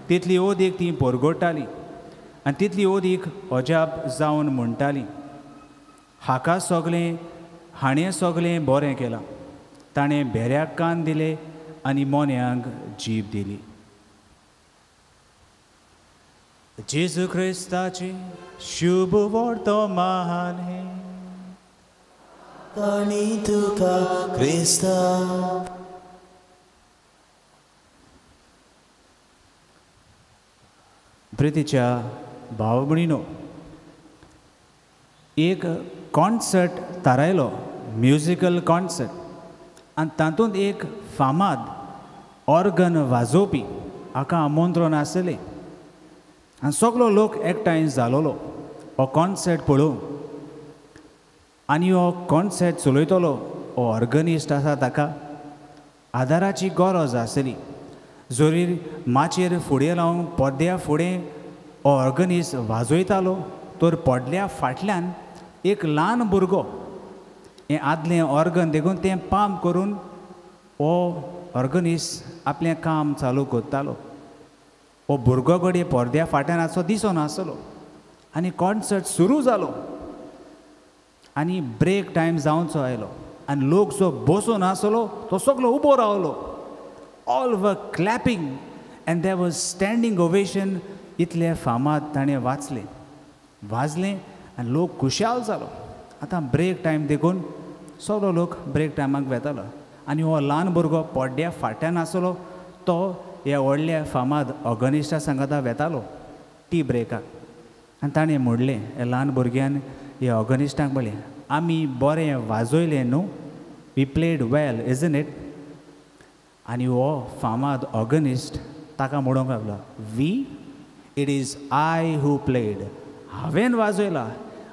तितली ओदीक ती परगडटालीं आनी तितली ओदीक अजाप जावन म्हणटालीं, हाका सगलें हाणें सगलें बरें केलां. ताणें भेऱ्याक कान दिले आनी मोन्यांक जीब दिली. जेजू क्रिस्ताचे शुभ वर्तमान हे. Tani tuka Krista. प्रितीच्या भाव भयणीनो, एक कॉन्सर्ट थारायलो, म्युजिकल कॉन्सर्ट, आनी तातूंत एक फामाद ऑर्गन वाजोवपी हाका आमंत्रण आसलें. आनी सगलो लोक एकठांय जालोलो हो कॉन्सर्ट पळोवंक. आनी हो कॉन्सर्ट चलयतलो हो ऑर्गनिस्ट आसा ताका आदाराची गरज आसली. जोरीर माचेर फुडें लावन पड्ड्या फुडें हो ऑर्गनिस्ट वाजयतालो तर पडल्या फाटल्यान एक ल्हान भुरगो हें आदलें ऑर्गन देखून तें पाम करून हो ऑर्गनिस्ट आपलें काम चालू करतालो. हो भुरगो घडये पडद्या फाटल्यान आसो दिसनासलो. आनी कॉन्सर्ट सुरू जालो आनी ब्रेक टायम जावचो आयलो आनी लोक जो बसून आसलो तो सगलो उबो रावलो. All were clapping and there was standing ovation. इतले फामाद ताणें वाजलें आनी लोक खुशाल जालो. आतां ब्रेक टायम देखून सगलो लोक ब्रेक टायमाक वेतालो आनी हो ल्हान भुरगो पड्ड्या फाटल्यान आसलो तो ह्या व्हडल्या फामाद ऑर्गनिस्टा सांगाता वेतालो टी ब्रेकाक. आनी ताणें म्हणलें ह्या ल्हान भुरग्यान ह्या ऑर्गनिस्टाक म्हणलें, आमी बरें वाजयलें न्हू, we played well isn't it. आनी हो फामाद ऑर्गनिस्ट ताका म्हणूंक लागलो, we, it is I who played. हांवें वाजयला.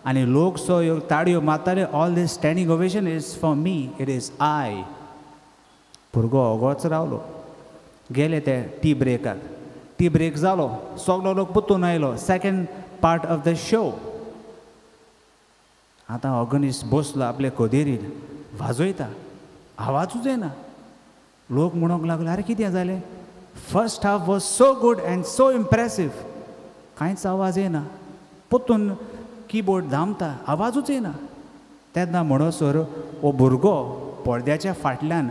आनी लोक सो ह्यो ताळयो मारताले. All these standing ovation is for me, it is I. भुरगो ओगोच रावलो. गेले ते टी ब्रेकाक. टी ब्रेक जालो, सगलो लोक परतून आयलो. Second part of the show. आतां ऑर्गनिस्ट बसलो आपले खोदेरीर, वाजयता, आवाजूच येना. लोक म्हणूंक लागलो, अरे कितें जालें? First half was so good and so impressive. कांयच आवाज येना. परतून कीबोर्ड धामता, आवाजूच येना. तेन्ना म्हणसर हो भुरगो पडद्याच्या फाटल्यान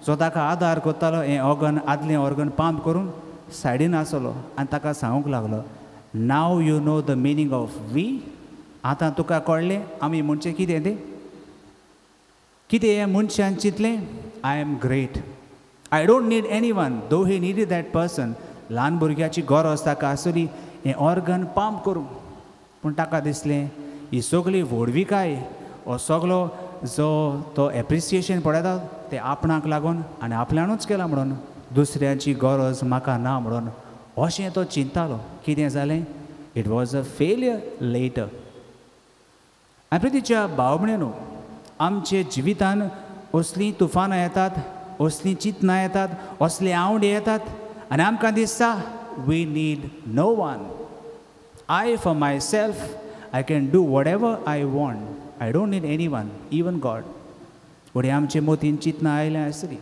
जो ताका आदार करतालो हें ऑर्गन, आदलें ऑर्गन पांप करून सायडीन आसलो आनी ताका सांगूंक लागलो, now you know the meaning of V. आतां तुका कळ्ळें आमी म्हणचें कितें तें? कितें हें मनशान चिंतलें? I am great. I don't need anyone, though he needed that person. ल्हान भुरग्याची गरज ताका आसली हें ऑर्गन पांप करूंक. पूण ताका दिसलें ही सगळी व्हडविकाय, हो सगलो जो तो एप्रिसिएशन पळयता तें आपणाक लागून आनी आपल्यानूच केला म्हणून, दुसऱ्याची गरज म्हाका ना म्हणून अशें तो चिंतालो. कितें जालें? It was a failure letter. आनी प्रितीच्या भाव भयणीनो, आमचे जिवितान असलीं तुफानां येतात, असलीं चिंतनां येतात, असले आवडी येतात आनी आमकां दिसता we need no one. I for myself, I can do whatever I want. I don't need anyone, even God. फुडें आमचे मोतीन चिंतना आयलें आसली.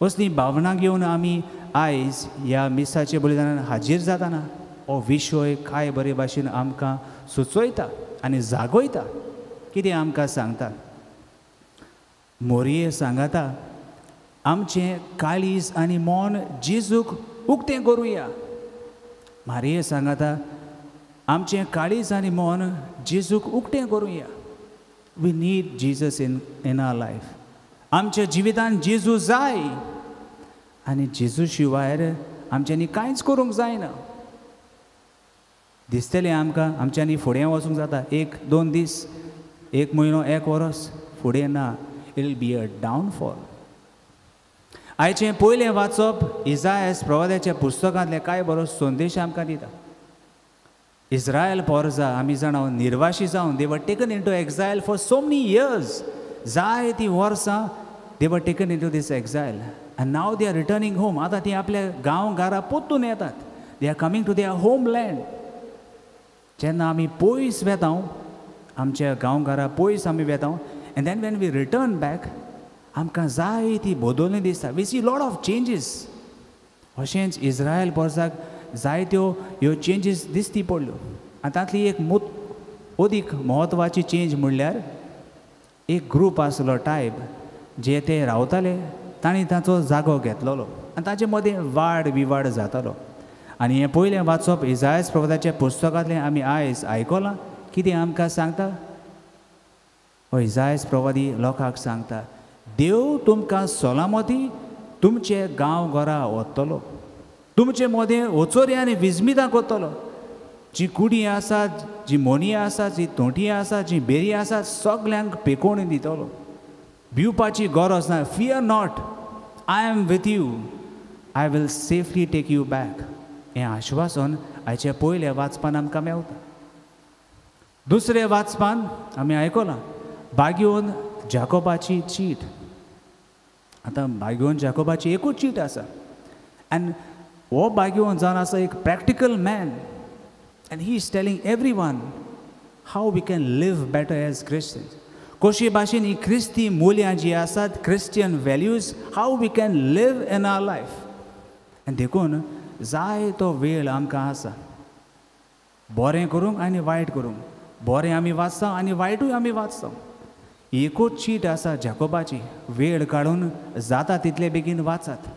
असली भावना घेवन आमी आयज ह्या मिसाचे बलिदानान हाजीर जाताना हो विशय काय बरे भाशेन आमकां सुचयता आनी जागयता. कितें आमकां सांगता? मोरये सांगता आमचें काळीज आनी मोन जेजूक उक्तें करुया. मारये सांगता आमचें काळीज आनी मोन जेजूक उक्तें करुया. We need Jesus in our life. आमच्या जिवितान जेजू जाय आनी जेजू शिवाय आमच्यांनी कांयच करूंक जायना. दिसतलें आमकां आमच्यांनी फुडें वचूंक जाता. 1-2 दीस, 1 म्हयनो, 1 वर्स फुडें ना. It will be a downfall. आयचें पयलें वाचप इसायास प्रवाद्याच्या पुस्तकांतलें काय बरो संदेश आमकां दिता. इस्रायल पोरजा आमी जाणा निर्वाशी जावन they were taken into exile for so many years. जाय ती वर्सां they were taken into this exile and now they are returning home. आतां ती आपल्या गांव घरा पोत्तून येतात. They are coming to their home land. जेन्ना आमी पयस वेता आमच्या गांव घरा पयस आमी वेता and then when we return back आमकां जाय ती बदलून दिसता. We see lot of changes. अशेंच इस्रायल पोरजाक जायत्यो ह्यो चेंजीस दिसती पडल्यो. आनी तांतली एक अदीक म्हत्वाची चेंज म्हणल्यार एक ग्रूप आसलो टायब जे ते रावताले तांणी ताचो जागो घेतलोलो आनी ताचे मदें वाड विवाड जातालो. आनी हें पयलें वाचप इसायास प्रवाद्याच्या पुस्तकांतलें आमी आयज आयकलां. कितें आमकां सांगता? इसायास प्रवादी लोकांक सांगता देव तुमकां सोलामती तुमचे गांव घरा व्हरतलो. तुमचे मदें ओचोरी आनी विजमितां करतलो. जी कुडी आसात, जी मोनी आसात, जी तोंटी आसात, जी बेरी आसात सगल्यांक पेकोवन दितलो. भिवपाची गरज ना. Fear not, I am with you, I will safely take you back. हें आश्वासन आयच्या पयल्या वाचपान आमकां मेवता. दुसरे वाचपान आमी आयकलां बागयोन जाकोबाची चीट. आतां बागयोन जाकोबाची एकूच चीट आसा एंड हो बागयोन जावन आसा एक practical man and he is telling everyone how we can live better as Christians. कशी भाशेन ही क्रिस्ती मुल्यां जी आसात, Christian values, how we can live in our life. आनी देखून जाय तो वेळ आमकां आसा बरें करूंक आनी वायट करूंक. बरें आमी वाचता आनी वायटूय आमी वाचता. एकूच चीट आसा जाकोबाची. वेळ काडून जाता तितले बेगीन वाचात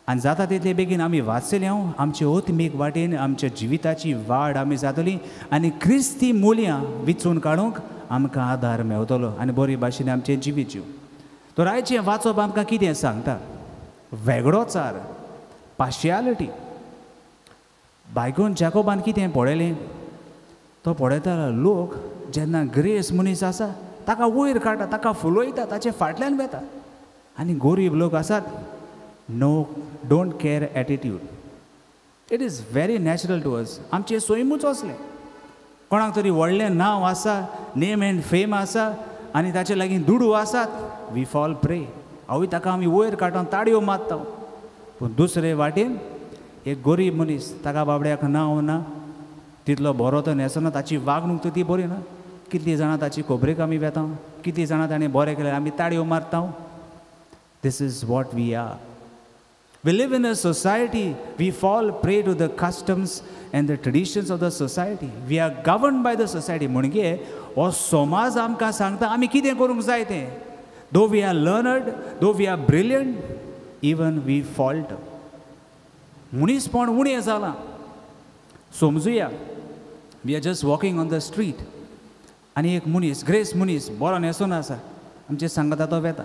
आनी जाता तितले बेगीन आमी वाचले आमचे ओतमीक वाटेन आमच्या जिविताची वाड आमी जातली आनी क्रिस्ती मुल्यां विचून काडूंक आमकां आदार मेवतलो आनी बरे भाशेन आमचें जिवीत जीव. तर आयचें वाचप आमकां कितें सांगता? वेगळोचार, पार्शियालिटी. बायकोन जाकोबान कितें पळयलें? तो पळयतालो लोक जेन्ना ग्रेस मनीस आसा ताका वयर काडटा, ताका फुलोयता, ताचे फाटल्यान वेता. आनी गरीब लोक आसात no don't care attitude. It is very natural to us. आमचे सोयमूच असलें. कोणाक तरी व्हडलें नांव आसा, नेम एंड फेम आसा आनी ताचे लागीं दुडू आसात, वी फॉल प्रे. हांवूय ताका आमी वयर काडटा, ताडयो मारता. पूण दुसरे वाटेन एक गरीब मनीस, ताका बाबड्याक नांव ना, तितलो बरो तो न्हेसना, ताची वागणूक तर ती बरी ना. कितलीं जाणां ताची खोबरेक आमी वेता, कितलीं जाणां ताणें बरें केलें आमी ताडयो मारता. This is what we are. We live in a society, we fall prey to the customs and the traditions of the society. We are governed by the society. म्हणजे हो समाज आमकां सांगता आमी कितें करूंक जाय तें. Though we are learned, though we are brilliant, even we fault. मनीसपण उणें जालां. समजुया, we are just walking on the street. आनी एक मनीस, ग्रेस मनीस, बरो न्हेसून आसा, आमचे सांगता तो वेता.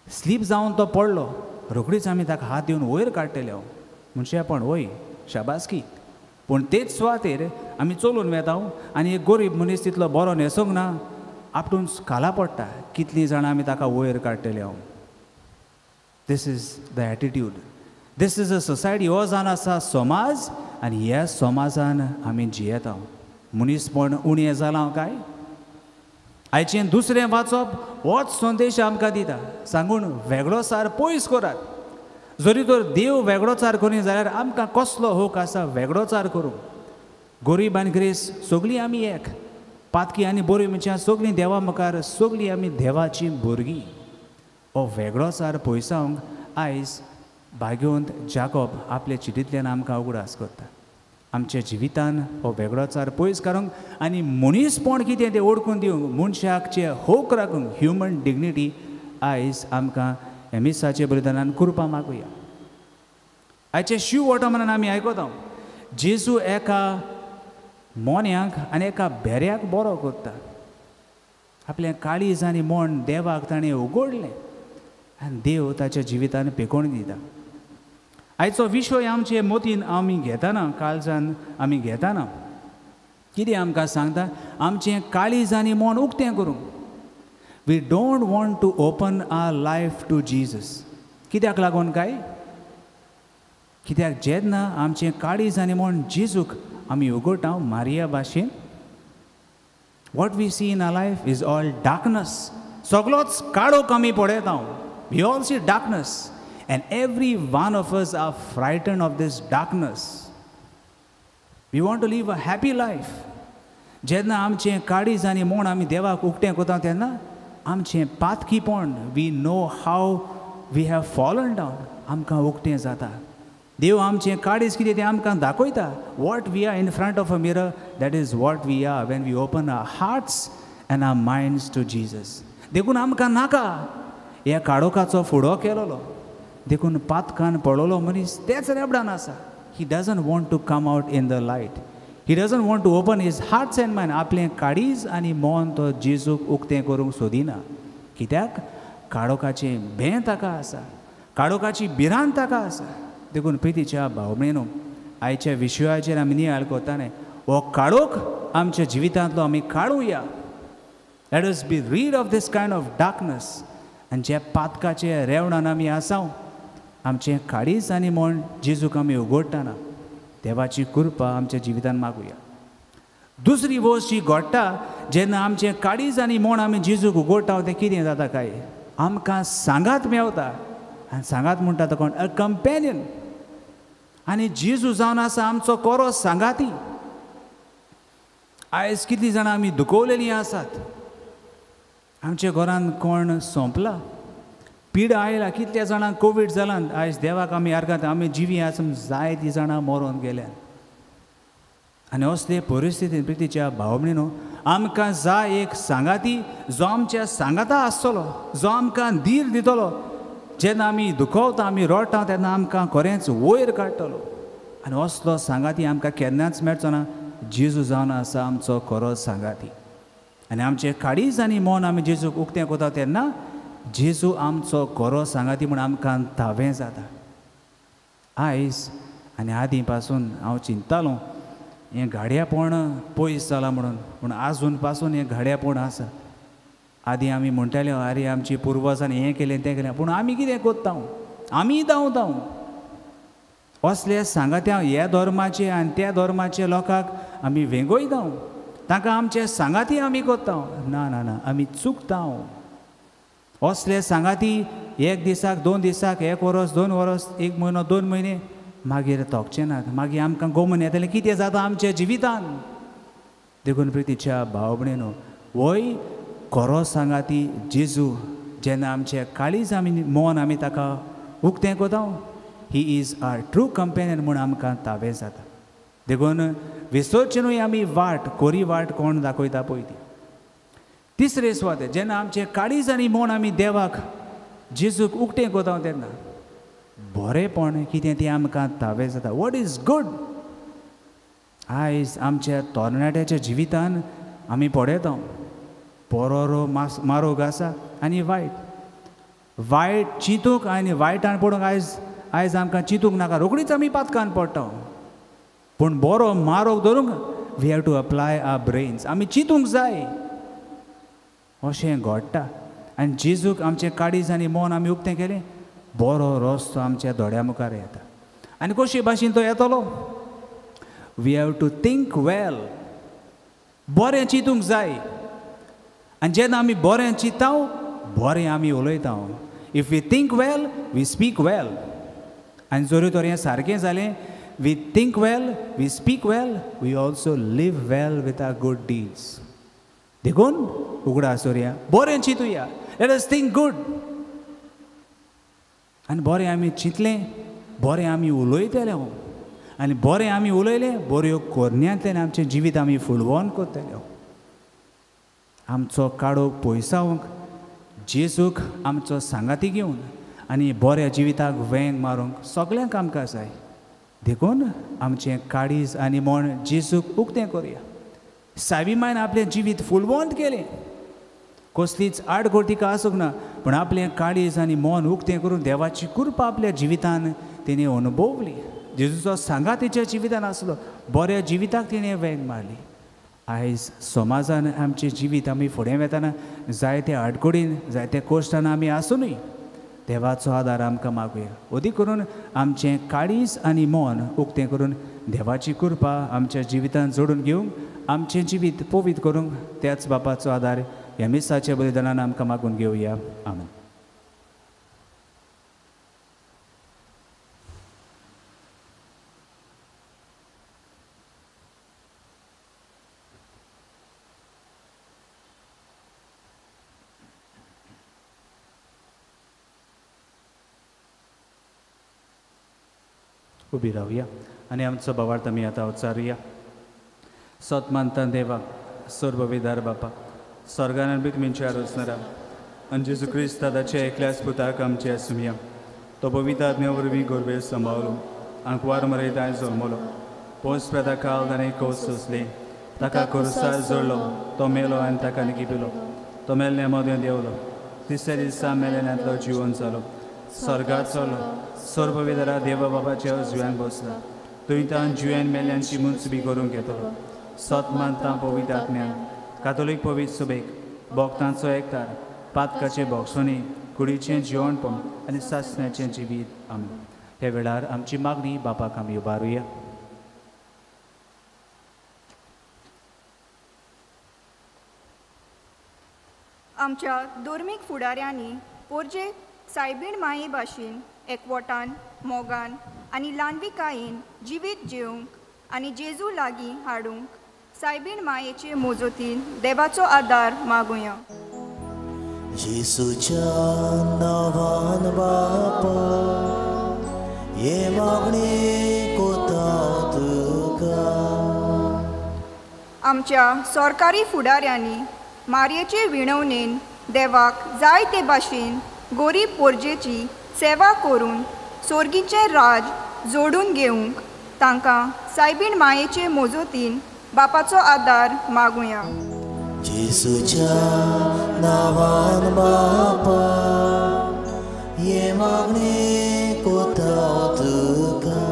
स्लीप जावन तो पडलो, रोखडीच आमी ताका हात दिवन वयर काडटले. म्हणचे पण वय शाबासकी. पूण तेच सुवातेर आमी चलून वेता आनी एक गरीब मनीस तितलो बरो न्हेसूंक ना, आपटून खाला पडटा. कितलीं जाणां आमी ताका वयर काडटले. This is the attitude. This is a society. हो जावन आसा समाज आनी ह्या समाजान आमी जियेता. मनीसपण उणें जालां काय? आयचें दुसरें वाचप होच संदेश आमकां दिता. सांगून वेगळो सार पयस करात. जरी तर देव वेगळोचार करी जाल्यार आमकां कसलो हूक आसा वेगळोचार करूंक. गरीब आनी ग्रेस सगळीं आमी एक, पातकी आनी बरी मनशां सगळीं देवा मुखार सगळीं आमी देवाचीं भुरगीं. हो वेगळोचार पयसावंक आयज भाग्यवंत जाकोब आपले चिटींतल्यान आमकां उगडास करता. आमच्या जिवितान हो वेगळोचार पयस काडूंक आनी मनीसपण कितें तें ओळखून दिवंक, मनशाचे होक राखूंक, ह्युमन डिग्निटी आयज आमकां हे मिसाचे बलिदानान कृपा मागुया. आयचे शिव वर्तमानान आमी आयकता जेजू एका मोन्याक आनी एका भेऱ्याक बरो करता. आपलें काळीज आनी मोन देवाक ताणें उगडलें आनी देव ताच्या जिवितान पेकोवन दिता. आयचो विशय आमचे मोतीन आमी घेताना काळजान आमी घेताना कितें आमकां सांगता, आमचें काळीज आनी मोन उक्तें करूंक. We don't want to open our life to Jesus. कित्याक लागून काय, कित्याक जेन्ना आमचें काळीज आनी मोन जेजूक आमी उगडटा मारिया भाशेन, what we see in our life is all darkness. सगळोच काळोख आमी पळयता. We all see darkness. And every one of us are frightened of this darkness. We want to live a happy life. जेन्ना आमचें काळीज आनी मोन आमी देवाक उक्तें करता तेन्ना आमचें पातकीपण, we know how we have fallen down, आमकां उक्तें जाता. देव आमचें काळीज कितें तें आमकां दाखयता. What we are in front of a mirror, that is what we are when we open our hearts and our minds to Jesus. देखून आमकां नाका ह्या काळोखाचो फुडो केलोलो. देखून पातकान पळयलो मनीस तेच रेबडान आसा. He doesn't want to come out in the light. He doesn't want to open his hearts and mind. आपलें काळीज आनी मोन तो जेजूक उक्तें करूंक सोदिना. कित्याक काळोखाचें भें ताका आसा, काळोखाची भिरांत ताका आसा. देखून प्रितीच्या भाव भयणो, आयच्या विशयाचेर आमी नियाळ करताले, हो काळोख आमच्या जिवितांतलो आमी काडुया. Let us be rid of this kind of darkness. आनी जे पातकाचे रेवणान आमी आसाव, आमचें काळीज आनी मोन जेजूक आमी उगडटाना देवाची कृपा आमच्या जिवितान मागुया. दुसरी वस्त जी घडटा जेन्ना आमचें काळीज आनी मोन आमी जेजूक उगडटा तें कितें जाता काय, आमकां सांगात मेवता. आनी सांगात म्हणटा तो कोण, अ कंपेनियन. आनी जेजू जावन आसा आमचो कोरो सांगाती. आयज कितलीं जाणां आमी दुखोवलेलीं आसात. आमच्या घरान कोण सोंपला, पिडा आयला, कितल्या जाणांक कोवीड जाला. आयज देवाक आमी आर्गात आमी जिवी आसून जायतीं जाणां मरोन गेल्यात. आनी असले परिस्थितीन प्रितीच्या भाव भयणीनो, आमकां जाय एक सांगाती जो आमच्या सांगाता आसतलो, जो आमकां धीर दितलो. जेन्ना आमी दुखवता, आमी रडटा तेन्ना आमकां खरेंच वयर काडटलो. आनी असलो सांगाती आमकां केन्नाच मेळचो ना. जेजू जावन आसा आमचो खरो सांगाती. आनी आमचें काळीज आनी मोन आमी जेजूक उक्तें करता तेन्ना जेजू आमचो खरो सांगाती म्हूण आमकां धावें जाता. आयज आनी आदीं पासून हांव चिंततालों हें घाड्यापण पयस जाला म्हणून, पूण आजून पासून हें घाड्यापण आसा. आदीं आमी म्हणटाले आरे आमची पुर्वजांनी हें केलें तें केलें, पूण आमी कितें कोत्ता, आमी धांवता. असले सांगात्या ह्या धर्माचे आनी त्या धर्माचे लोकांक आमी वेंगयता. तांकां आमचे सांगाती आमी कोत्ता. ना ना ना, आमी चुकता. असले सांगाती एक दिसाक, 2 दिसाक, 1 वरस, 2 वरस, 1 म्हयनो, 2 म्हयने मागीर तोगचे नात. मागीर आमकां गोमन येतलें कितें जाता आमच्या जिवितान. देखून प्रितीच्या भाव भयणीनो, होय खरो सांगाती जेजू. जेन्ना आमचे काळीज आमी मोन आमी ताका उक्तें कोता, he is our true companion म्हूण आमकां तावें जाता. देखून विसरचे न्हय आमी वाट, कोरी वाट कोण दाखयता पळय ती. तिसरे स्वाते जेन्ना आमचे काळीज आनी मोन आमी देवाक जेजूक उक्तें कोता तेन्ना बरेपण कितें तें आमकां तावें जाता. What is good. आयज आमच्या तरणाट्याच्या जिवितान आमी पळयता बरो मारोग आसा आनी वायट. वायट चिंतूंक आनी वायटान पडूंक आयज आमकां चिंतूंक नाका, रोखडीच आमी पातकान पडटा. पूण बरो मारोग धरूंक we have to apply our brains. आमी चिंतूंक जाय. अशें घडटा. आनी जेजूक आमचें काळीज आनी मोन आमी उक्तें केलें, बरो रस्तो आमच्या दोळ्या मुखार येता. आनी कशे भाशेन तो येतलो, वी हॅव टू थिंक वेल. बरें चिंतूंक जाय. आनी जेन्ना आमी बरें चिंतता बरें आमी उलयता. If we think well we speak well. आनी जोरी तोर हें सारकें जालें we think well we speak well we also live well with our good deeds देखून उगडा सोरया बरें चिंतुया लेट अस थिंक गूड आनी बरें आमी चिंतलें बरें आमी उलयतले आनी बरें आमी उलयलें बऱ्यो कोरण्यांतल्यान आमचें जिवीत आमी फुडवून करतले आमचो काडोक पयसावंक जेजूक आमचो सांगाती घेवन आनी बऱ्या जिविताक वेंग मारूंक सगळ्यांक आमकां जाय देखून आमचें काळीज आनी मन जेजूक उक्तें करुया सायबीमायन आपलें जिवीत फुलवंत केलें कसलीच आडखोड तिका आसूंक ना पूण आपलें काळीज आनी मन उक्तें करून देवाची कृपा आपल्या जिवितान तिणें अनुभवली जेजूचो सांगात तिच्या जिवितान आसलो बऱ्या जिविताक तिणें वेंग मारली आयज समाजान आमचें जिवीत आमी फुडें वेताना जायते आडखोडीन जायते कश्टान आमी आसुनूय देवाचो आदार आमकां मागुया अदी करून आमचें काळीज आनी मन उक्तें करून देवाची कृपा आमच्या जिवितान जोडून घेवंक आमचें जिवीत पवित्र करूंक त्याच बापाचो आदार ह्या मिसाच्या बलिदानान आमकां मागून घेवया आमेन उबी रावया आनी आमचो भावार्थ आमी आतां उच्चारुया सत मानता देवा सर्वविदार बापा स्वर्गान बी तुमच्या रोजनारा आनी जेजू क्रिस्त ताच्या एकल्याच पुताक आमचे आसुमिया तो पवित्र आत्म्या वरवीं गोरबेल सांबाळलो आंकवार मरयत आयज जल्मलो पोस प्रदा काल ताणें कोस सोंसली ताका खुर्सार जोडलो तो मेलो आनी ताका निगिपिलो तो मेल्ल्या मदें देंवलो तिसऱ्या दिसा मेल्यांतलो जिवन जालो स्वर्गात चलो सर्वविदारा देवा बाबाच्या जुव्यान बसला थंय तान जुव्यान मेल्यांची मुंच बी करूंक येतलो सत मानता पवित्र आत्म्यान कातोलीक पवित्र सुबेक भोगतांचो एकठार पातकाचे भोगसोनी कुडीचें जेवणपण आनी सासण्याचें जिवीत आमी हे वेळार आमची मागणी बापाक आमी उबारुया आमच्या धर्मीक फुडाऱ्यांनी पोरजे सायबीण माये भाशेन एकवटान मोगान आनी ल्हानविकायेन जिवीत जेवंक आनी जेजू लागीं हाडूंक सायबीण मायेचे मोजोतीन देवाचो आदार मागुया जेसूच्या नांवान बापा हे मागणी कोता तुका आमच्या सरकारी फुडाऱ्यांनी मारयेचे विणवणेन देवाक जाय ते भाशेन गोरीब पोरजेची सेवा करून सोर्गीचें राज जोडून घेवंक तांकां सायबीण मायेचे मोजोतीन बापाचो आदार मागुया जेसूच्या नांवान बापा हे मागणी कोता तुका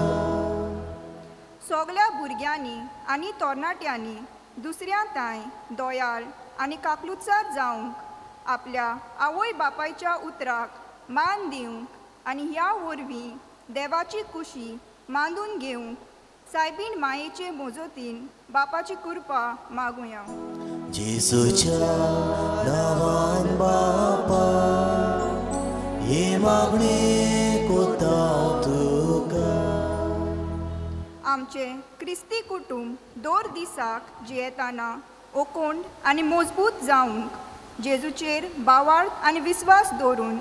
सगळ्या भुरग्यांनी आनी तरणाट्यांनी दुसऱ्या तांय दोयाळ आनी काकलुतसार जावंक आपल्या आवय बापायच्या उतराक मान दिवंक आनी ह्या वरवीं देवाची कुशी मांडून घेवंक सायबीण मायेचे मोजोतीन बापाची कृपा मागुया जेसूच्या नांवान बापा हे मागणी कोता तुका आमचे क्रिस्ती कुटुंब दर दिसाक जियेताना ओकोंड आनी मजबूत जावंक जेजूचेर बावार्थ आनी विस्वास दवरून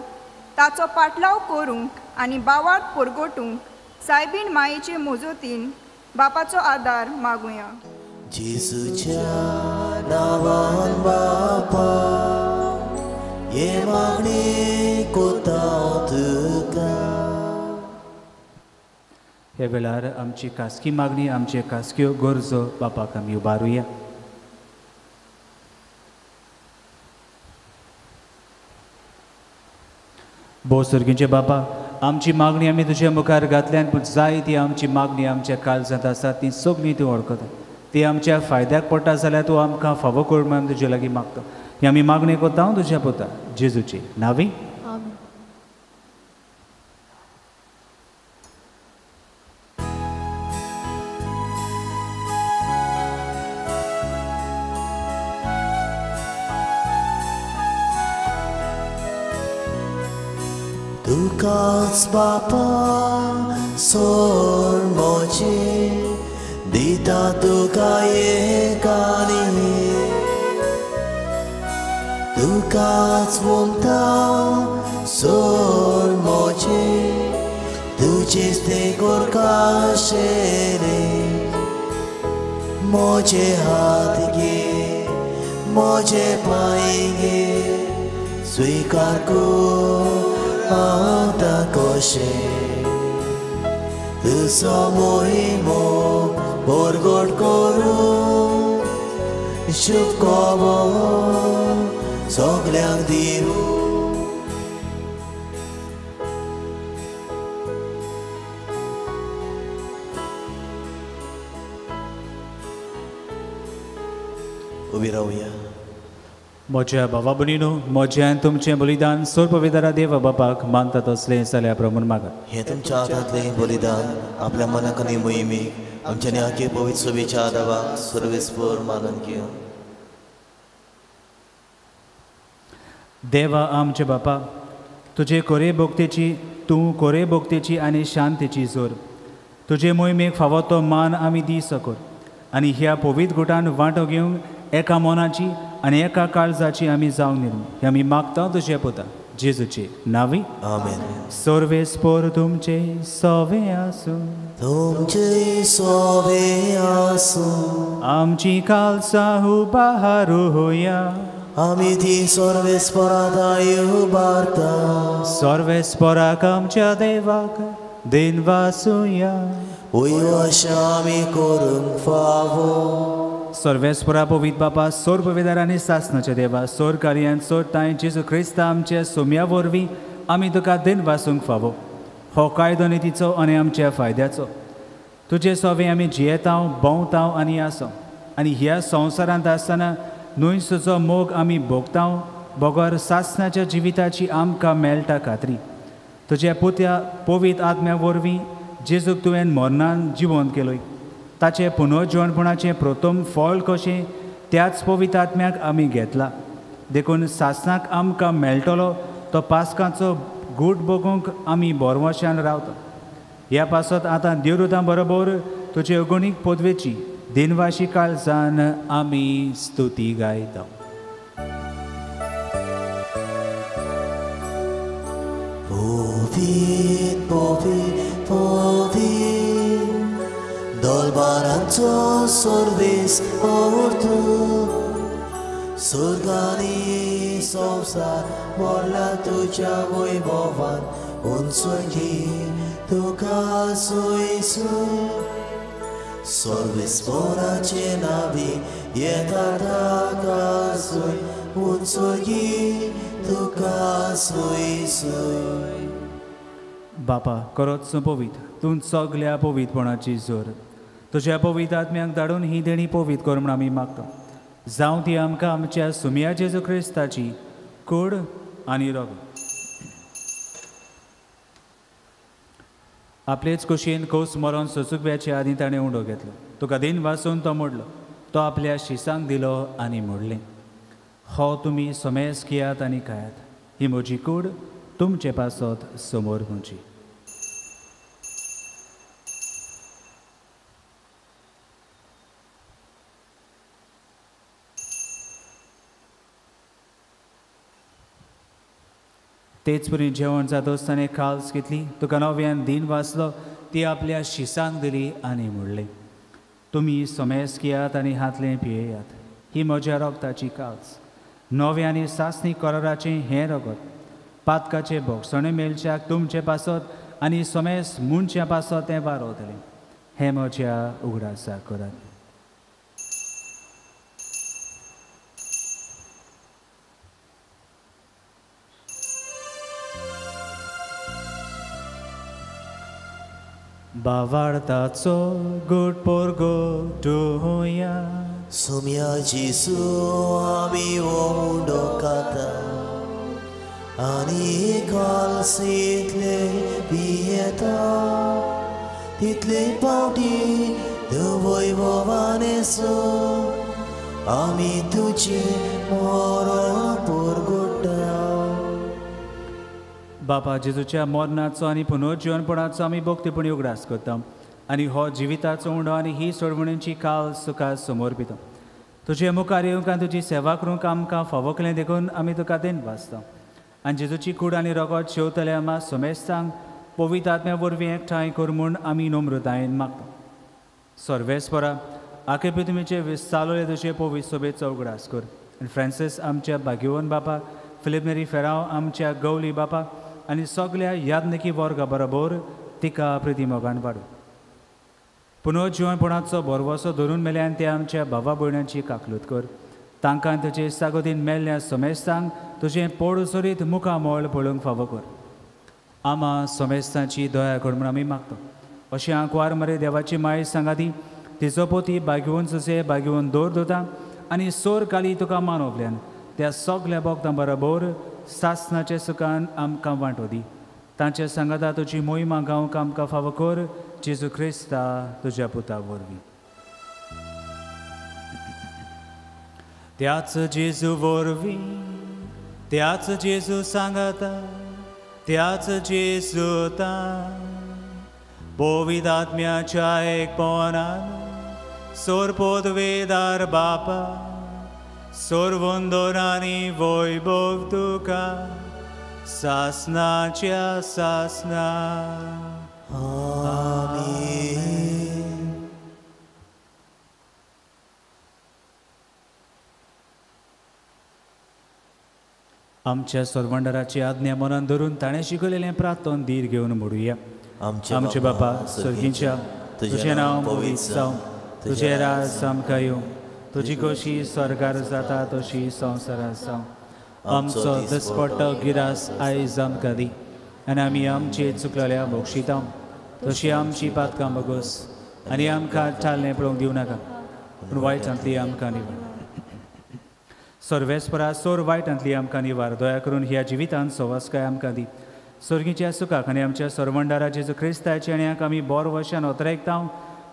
ताचो पाटलाव करूंक आनी बावार्थ परगोटूंक सायबीण मायेचे मोजोतीन बापाचो आदार मागुया जेसूच्या नांवान बापा हे मागणी कोता तुका हे वेळार आमची खासगी मागणी आमचे खासग्यो गरजो बापाक आमी उबारुया भोव सर्गींचे बापा आमची मागणी आमी तुज्या मुखार घातल्यान पूण जाय ती आमची मागणी आमच्या काळजांत आसा ती सगळी तूं वळखता ती आमच्या फायद्याक पडटा जाल्यार तूं आमकां फावो कर म्हणून तुजे लागीं मागता ही आमी मागणी करता हांव तुज्या पुता जेजूची नावी तुका तुकाच बापा सोर मोचे दिता तुका एकानी तुकाच वंता सोर मोचे तुझेच ते गोरकाशेरे मोजे हाथ घे मोजे पाय घे स्वीकार कर आता कोशे तुझो मोहिमो बोरगोड करू शुभ कोबो सगळ्यांक दिवू उभी रावया म्हज्या भावा भयणीनो म्हजें तुमचें बलिदान सोरपवितारा देवा बापाक मानता तसलें जाल्यार प्रमाण मागात हे तुमच्या हातांतलें बलिदान आपल्या मनाक आनी मोहिमेक आमच्या न्याके पवित्र सोबेच्या आदाराक सर्वेस्पर मानून घेवन देवा आमचे बापा तुजे कोरे भोगतेची तूं कोरे भोगतेची आनी शांतेची जोर तुजे मोहिमेक फावो तो मान आमी दी सकोर आनी ह्या पवित्र गुटान वांटो घेवंक एका मोनाची आनी एका काळजाची आमी जावंक निर्मी हे आमी मागता तुजे पुता जेजूचे नावी आमेन सर्वेस्पर तुमचे सवे आसूं तुमचे सोवे आसूं आमची काळजां उबारूया आमी ती सर्वेस्परादाय उबारता सर्वेस्पराक आमच्या देवाक दिनवासुया उयो अशें आमी करूंक फावो सर्वेस्परा पवित्र बापा सोर पवित्र आनी सासणाच्या देवा सोर कार्यान सोर ताय जेजू क्रिस्त आमच्या सोम्या वरवीं आमी तुका दिन वासूंक फावो हो कायदो नितीचो आनी आमच्या फायद्याचो तुजे सोवे आमी जियेतांव भोंवतांव आनी आसो आनी ह्या संवसारांत आसतना न्हंयचो मोग आमी भोगतांव बोगोर सासणाच्या जिविताची आमकां मेळटा खात्री तुज्या पुत्या पवित्र आत्म्या वरवीं जेजूक तुवें मरणान जिवंत केलोय ताचे पुनर्जीवनपणाचें प्रथम फळ कशें त्याच पवित्र आत्म्याक आमी घेतला देखून सासणाक आमकां मेळटलो तो पास्काचो गूट बगूंक आमी बोरवशान रावता ह्या पासत आतां देवदूतां बरोबर तुजे अगणीक पदवेची दिनवाशी काळजान आमी स्तुती गायता पवित्र पवित्र पवित्र दोलबारांचो सर्वेस ओर्तू स्वर्गानी संवसार मोडला तुज्या वैभवान उंचगी तुका सोयसूय सर्वेस्पराचे नावी येता ताका सोय उंचगी तुका सोयसूय बापा करोच पवित्र तूं सगल्या पवित्रपणाची जोर तुज्या पवित्र आत्म्याक धाडून ही देणी पवित्र कर म्हूण आमी मागता जावं ती आमकां आमच्या सुम्या जेजू क्रिस्ताची कूड आनी रोग आपलेच कुशीन कौस मरोन सचुकव्याचे आदी ताणें उंडो घेतलो तुका दिन वाचून तो मोडलो तो आपल्या शिसांक दिलो आनी मोडलें हो तुमी सोमेस कियात आनी खायात ही म्हजी कूड तुमचे पासत समोर खंयची तेच परी जेवण जाता आसतना काल्स घेतली तुका नव्यान दिन वाचलो ती आपल्या शिसांक दिली आनी म्हणलें तुमी सोमेस कियात आनी हातलें पियेयात ही म्हज्या रोगताची काल्स नवे आनी सासणी कराराचें हें रगत पातकाचे भोगसणे मेलच्याक तुमचे पासत आनी सोमेस मुनच्या पासत तें वारवतलें हें म्हज्या उगडासा करात बावार्ताचो गोड पोरगो टोया सोम्या जेसू आमी ओंडो खाता आनी कालसेतले पियेता तितले पावटी वैभवानेसो आमी तुजे मरण पोरगोटा बापा जेजूच्या मरणाचो आनी पुनर्जीवनपणाचो आमी भोक्तीपणी उगडास करता आनी हो जिविताचो उंडो आनी ही सोडवणीची काल सुखार समोर पिता. तुजे मुखार येवंक आनी तुजी सेवा करूंक आमकां फावो केलें देखून आमी तुका देन वाचता. आनी जेजूची कूड आनी रगत शेवतले आमा सोमेस्तांक पवित्र आत्म्या वरवीं एकठांय कर म्हूण आमी नम्रतायेन मागता. सर्वेस्परा आखे पृथ्वीचे विस्तालोले तुजे पवित्र सोबेचो उगडास कर. आनी फ्रांसीस आमच्या भाग्यवन बापा, फिलिप नेरी फेरांव आमच्या गवली बापा आनी सगळ्या याज्ञिकी वर्गा बरोबर तिका प्रिती मोगान वाडू. पुनर्जीवनपणाचो बरवसो धरून मेल्यान ते आमच्या भावा भयणांची काकलूत कर. तांकां तुजे सागोतीन मेल्ल्या सोमेस्तांक तुजें पोडसोरीत मुखामोळ पळोवंक फावो कर. आमा सोमेस्तांची दया कर म्हूण आमी मागता. अशें आंकवार मरे देवाची माय सांगाती तिचो पोती भाग्यवन सुसे भाग्यवन दौर दोता आनी सोर काली तुका मानवल्यान त्या सगळ्या भक्तां बरोबर सासणाच्या सुखान आमकां वांटो दी. तांच्या सांगाता तुजी मोहिमा गावंक आमकां फावो कर. जेजू क्रिस्ता तुज्या पुता वरवीं. त्याच जेजू वरवीं त्याच जेजू सांगाता त्याच जेजू पवित्र आत्म्याच्या एकपणान सोर पोदवेदार बापा सोर वंदनांनी वैभव तुका सासणाच्या सासणा. आमीन. आमच्या सोरवंडराची आज्ञा मनान धरून ताणें शिकयलेलें प्रार्थन धीर घेवन म्हणुया. आमचे बापा सर्गीच्या तुजें नांव पवित्र जावं, तुजें राज आमकां येवं, तुजी कशी स्वर्गार जाता तशी संवसारांत जावं. आमचो दिसपट्टो गिरास आयज आमकां दी आनी आमी आमचे चुकलेल्या बक्षिता तशी आमची पातकां बगोस आनी आमकां ठालणे पळोवंक दिवं नाका पूण वायटांतली आमकां निवार. सर्वेस्परा सोर वायटांतली आमकां निवार. दया करून ह्या जिवितांत सवासकाय आमकां दी. सर्गीच्या सुखाक आनी आमच्या सोरवंडारा जेजू क्रिस्ताच्या आनी आमी बोर वर्षान ओतरेकता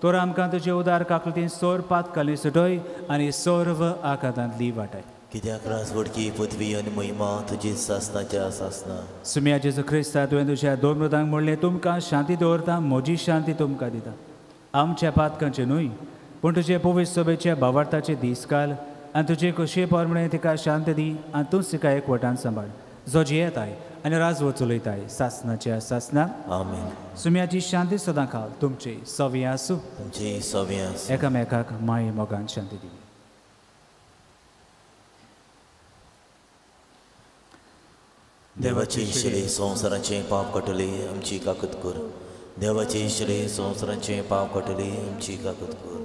तर आमकां तुजे उदार काकुतीन सोर पातकाली सुटय आनी सर्व आकांतांतली वाटाय. कित्याक राजवडकी पृथ्वी आनी महिमा तुजी सासणाच्या सासना. सुम्या जेजू क्रिस्ता तुवें तुज्या दोन मृतांक म्हणलें तुमकां शांती दवरता, म्हजी शांती तुमकां दिता. आमच्या पातकांचे न्हय पूण तुजे पवित्र सभेच्या भावार्थाचे दीस काल आनी तुजे कशे परमणे तिका शांत दी आनी तूंच तिका एकवटान सांबाळ. जो जियेताय आनी राजवट चलयताय सासणाच्या सासना. आमीन. सुम्याची शांती सदां काल तुमचे सव्य आसूं. तुमचे सव्य आसूं. एकामेकाक माये मोगान शांती दी. देवाचे इश्टले संवसाराचे पाप कटले आमची काकूत कर. देवाचे इश्टले संवसाराचे पाप कटले आमची काकूत कर.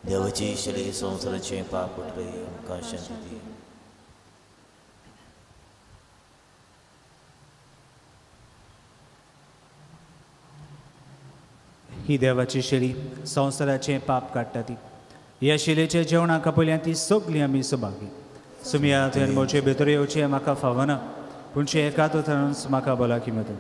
देवाचे इश्टले संवसाराचे पाप कटले आमकां शांती दी. ही देवाची शेळी संवसाराचे पाप काडटा ती. ह्या शेळेच्या जेवणाक पयल्यान ती सगळीं आमी सुभागी. सुमया तुवें म्हजे भितर येवचें म्हाका फावना पूण एकाच उतरान म्हाका भलायकी मेळटा.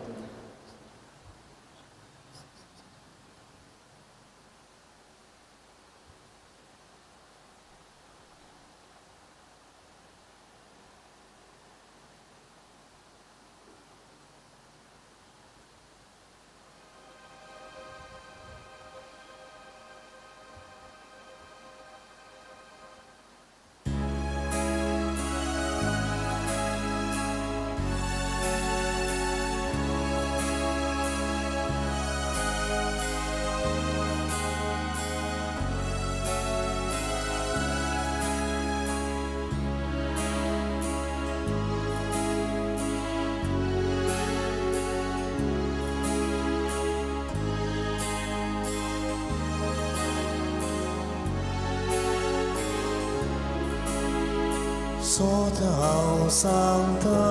Sốt hào sang ta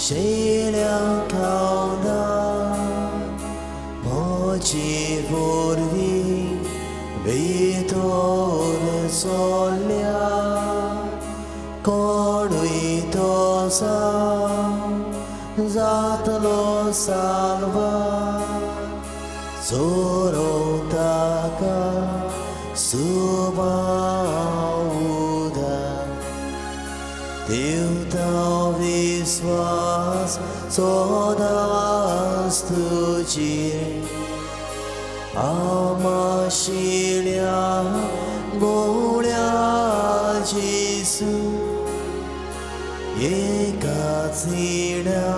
Shê liang cao đa Mô chi vô vi Vì tôn so lia Có đuôi tô sang Giác lô salva Soro taka Subauda Deus विश्वास सदांच तुजेर आमाशिल्या गोळ्या जेसू एकाच निड्या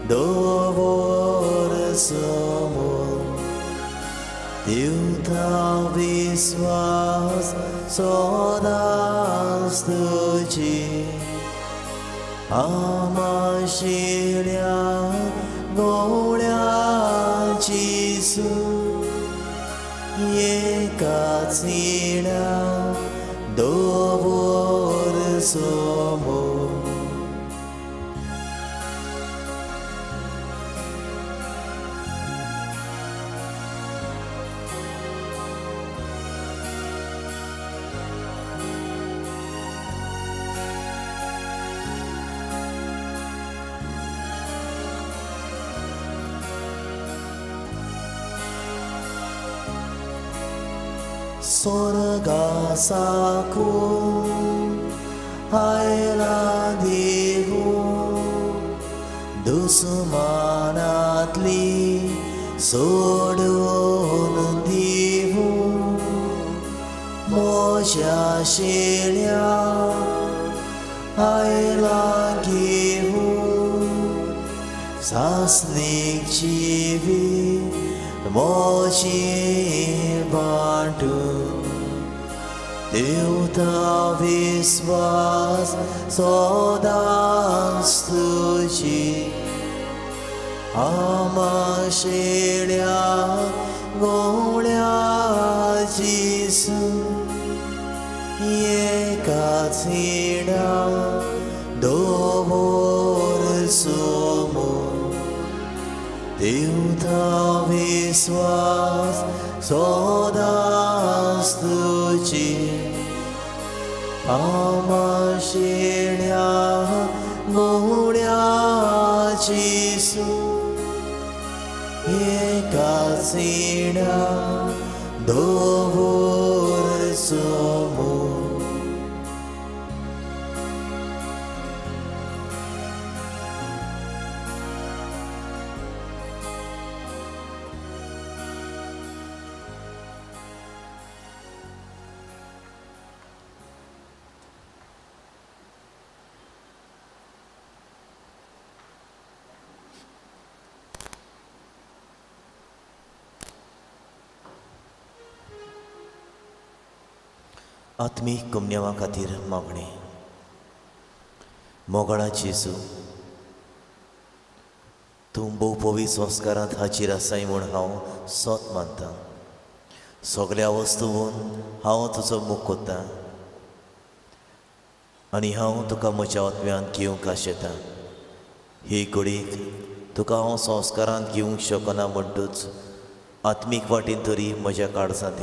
दोवर समोर दिवता विश्वास सदांच तुजेर आमाशिल्या गोळ्या जेसू एकाच निड्या दोवर समोर स्वर्गासाकून आयला देवू दुस्मानातली सोडून दिवू म्हज्या शेळ्या आयला घेवू सासणीक जिवी म्हजी वांटून देवता विश्वास सदांच तुजेर आमाशिल्या गोळ्या जेसू एकाच निड्या दोवर समोर देवता विश्वास सदांच तुजेर आमाशिल्या गोळ्या जेसू एकाच निड्या दोवर समोर आत्मीक कमन्यावा खातीर मागणी मोगाळा जेसू तूं भोव पवित्र संस्कारांत हाजीर आसाय म्हूण हांव सोत मानतां सगळ्या वस्तूंत हांव तुजो मोग कोत्तां आनी हांव तुका म्हज्या आत्म्यांत घेवंक आशेतां ही घडीक तुका हांव संस्कारांत घेवंक शकना म्हणटूच आत्मीक वाटेन तरी म्हज्या काळजांत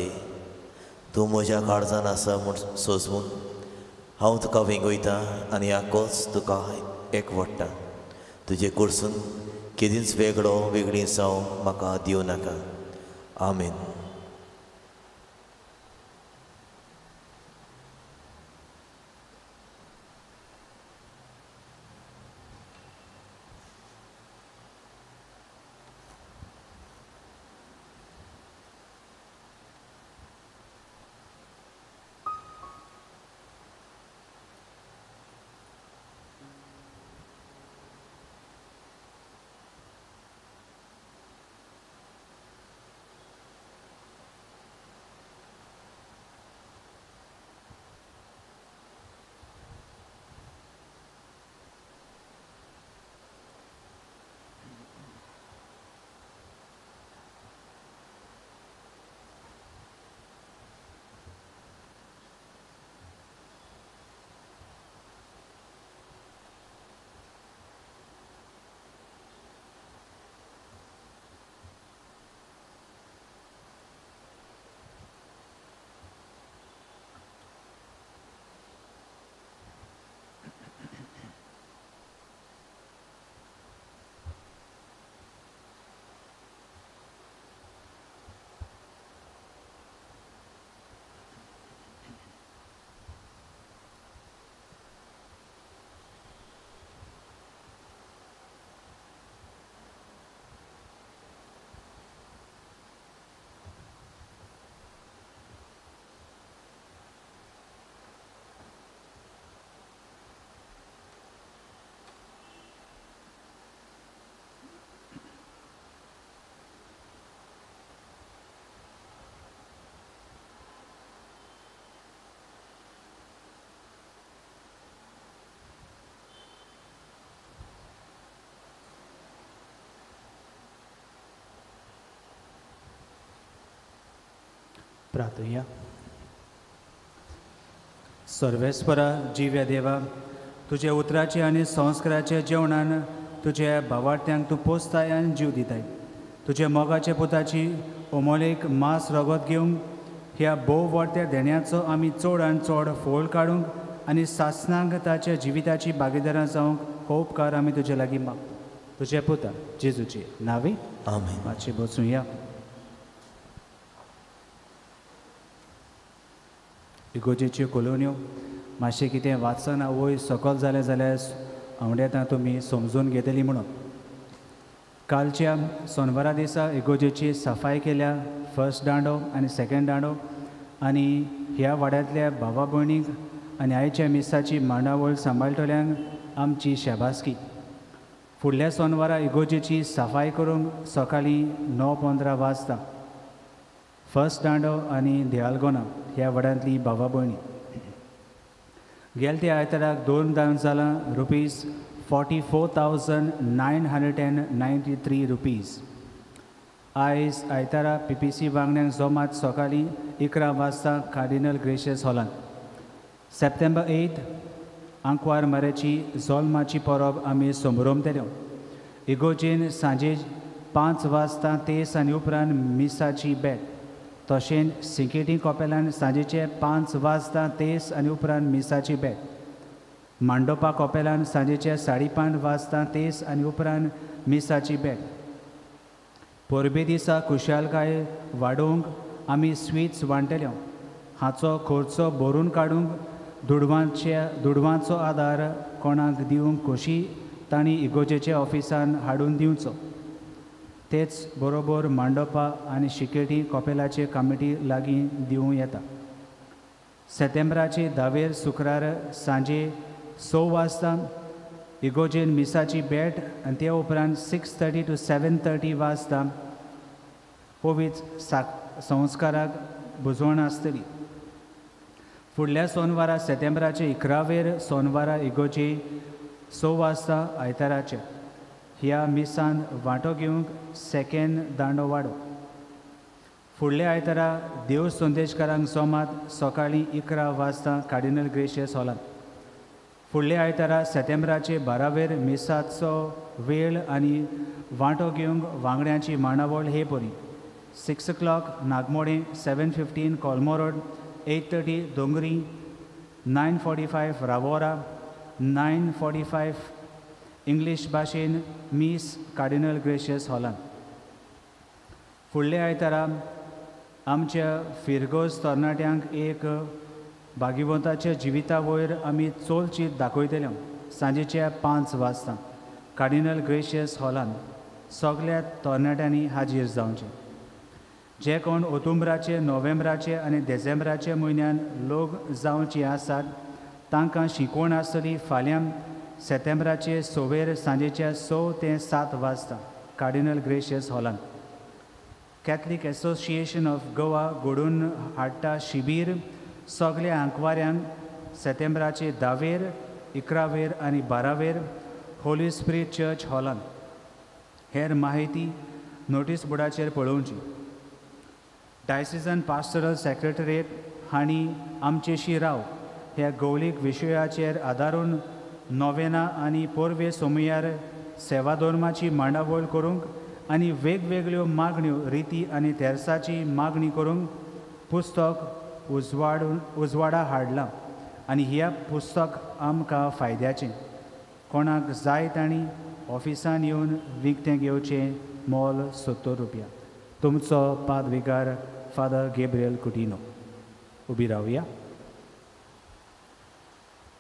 तूं म्हज्या काळजांत आसा म्हूण सोजमून हांव तुका वेंगयतां आनी आकोच तुका एकवडटां तुजे कडसून केदींच वेगळी जावं म्हाका दिवं नाका आमेन. प्रार्थुया. सर्वेस्परा जिव्या देवा, तुझे उतराचे आनी संस्काराचे जेवणान तुझे भावार्थ्यांक तूं पोसताय आनी जीव दिताय. तुझे मोगाचे पुताची ओमोलेक मास रगत घेवंक ह्या भोव व्हडल्या देण्याचो आमी चड आनी चड फोळ काडूंक आनी सासणांक ताच्या जिविताची भागीदारां जावंक हो उपकार आमी तुजे लागीं मागता. तुजे पुता जेजूचे नांवे आमेन. मातशें बसूया. इगोजेच्यो कॉलोन्यो मातशें कितें वाचना वयर सकयल जालें जाल्यार हांव येता तुमी समजून घेतली म्हणून. कालच्या सोनवारा दिसा इगोजेची सफाई केल्या, फर्स्ट दांडो आनी सेकंड दांडो, आनी ह्या वाड्यांतल्या भावा भयणीक आनी आयच्या मिसाची मांडावळ सांबाळटल्यांक आमची शेबासकी. फुडल्या सोनवारा इगोजेची सफाई करूंक सकाळीं 9:15 वाजता फर्स्ट दांडो आनी देवालगोना ह्या वाड्यांतली भावा भयणी. गेल्या त्या आयताराक 2 दान जालां ₹44,993 रुपीज. आयज आयतारा PPC वांगड्यांक जोमात सकाळीं 11 वाजता कार्डिनल ग्रेशियस हॉलांत. सप्टेंबर 8 आंकवार मारेची जोल्माची परब आमी समोरमतल्यो. इगोजेन सांजे 5 वाजता तेस आनी उपरांत मिसाची भेट. तशेंच सिकेटी कॉपेलान सांजेचे 5 वाजता तेस आनी उपरांत मिसाची भेट. मांडोपा कॉपेलान सांजेचे 5:30 वाजता तेस आनी उपरांत मिसाची भेट. परबे दिसा खुशालकाय वाडोवंक आमी स्वीट्स वांटल्यो. हाचो खर्चो भरून काडूंक दुडवांचो आदार कोणाक दिवंक कशी तांणी इगोजेच्या ऑफिसान हाडून दिवचो. तेच बरोबर मांडोपा आनी शिकेटी कॉपेलाचे कमिटी लागीं दिवं येता. सप्टेंबराचे 10 शुक्रार सांजे 6 वाजता इगोजेन मिसाची भेट आनी ते उपरांत 6:30 to 7:30 वाजता पवित्र संस्काराक बुजवण आसतली. फुडल्या सोनवारा सप्टेंबराचे 11 सोनवारा इगोजे 6 वाजता आयताराचे ह्या मिसान वांटो घेवंक सेकंड दांडो वाडो. फुडल्या आयतारा देव संदेशकारांक जोमात सकाळीं 11 वाजता कार्डिनल ग्रेशियस हॉलांत. फुडल्या आयतारा सप्टेंबराचे 12 मिसाचो वेळ आनी वांटो घेवंक वांगड्यांची मांडावळ हे परी 6 o'clock नागमोडे, 7:15 कोलमो रोड, 8:30 दोंगरी, 9:45 रावोरा, 9:45 इंग्लीश भाशेन मिस कार्डिनल ग्रेशियस हॉलांत. फुडल्या आयतारा आमच्या फिरगोज तरणाट्यांक एक भागिवंताच्या जिविता वयर आमी चोलचीत दाखयतल्यो. सांजेच्या 5 वाजता कार्डिनल ग्रेशियस हॉलांत सगळ्या तरणाट्यांनी हाजीर जावचें. जे कोण ऑक्टोबराचे, नोव्हेंबराचे आनी डिसेंबराचे म्हयन्यान लोक जावचे आसात तांकां शिकवण आसतली फाल्यां सप्टेंबराचे 6 सांजेच्या 6 ते 7 वाजता कार्डिनल ग्रेशियस हॉलांत. कॅथलीक एसोसिएशन ऑफ गोवा घडोवन हाडटा शिबीर सगळ्या आंकवाऱ्यांक सप्टेंबराचे 10, 11 आनी 12 होली स्पिरीट चर्च हॉलांत. हेर माहिती नोटीस बोर्डाचेर पळोवची. डायसिजन पास्टरल सेक्रेटरीएट हांणी आमचेशी राव ह्या गौलीक विशयाचेर आदारून नोवेना आनी पोरवे सोमयार सेवा धर्माची मांडावळ करूंक आनी वेगवेगळ्यो मागण्यो रिती आनी तेर्साची मागणी करूंक पुस्तक उजवाडा हाडलां आनी ह्या पुस्तक आमकां फायद्याचें. कोणाक जाय तांणी ऑफिसान येवन विकतें घेवचें. मोल ₹70. तुमचो पादविकार फादर गॅब्रियल कुटिनो. उबी रावया.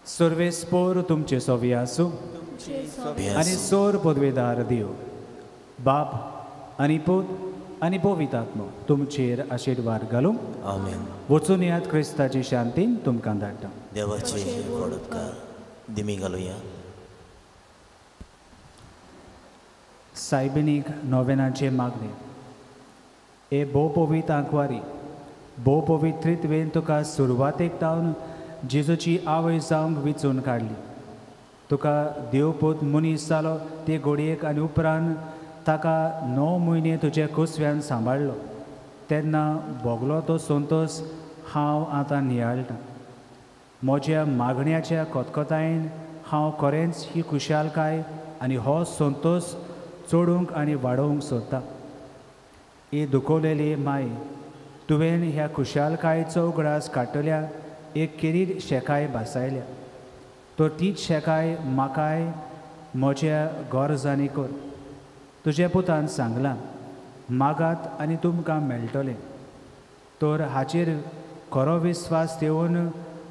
सर्वेस्पोर तुमचे सोवी आसूं आनी सोर पदवेदार देव बाप आनी पूत आनी पवित्र आत्मो तुमचेर आशिर्वाद घालूं. आमेन. वचून येयात क्रिस्ताची शांतीन तुमकां धाडटा. देवाचे वडदकार दिमी घालुया. सायबिणीक नोवेनाचे मागणे. हे भोव पवित्र आंकवारी, भोव पवित्रित्वेन तुका सुरवातेक जावन जेजूची आवय जावंक विचून काडली. तुका देवपूत मनीस जालो ते घडयेक आनी उपरांत ताका 9 म्हयने तुज्या कुसव्यान सांबाळलो. तेन्ना भोगलो तो संतोश हांव आतां नियाळटां. म्हज्या मागण्याच्या कोतकोतायेन हांव खरेंच ही खुशालकाय आनी हो संतोश चोडूंक आनी वाडोवंक सोदतां. ही दुखोवलेली माय, तुवें ह्या खुशालकायेचो उगडास काडटल्या एक केरीर शेकाय भासायल्या. तो तीच शेकाय म्हाकाय म्हज्या गरजांनी कर. तुज्या पुतान सांगलां, मागात आनी तुमकां मेळटलें. तर हाचेर खरो विस्वास देवन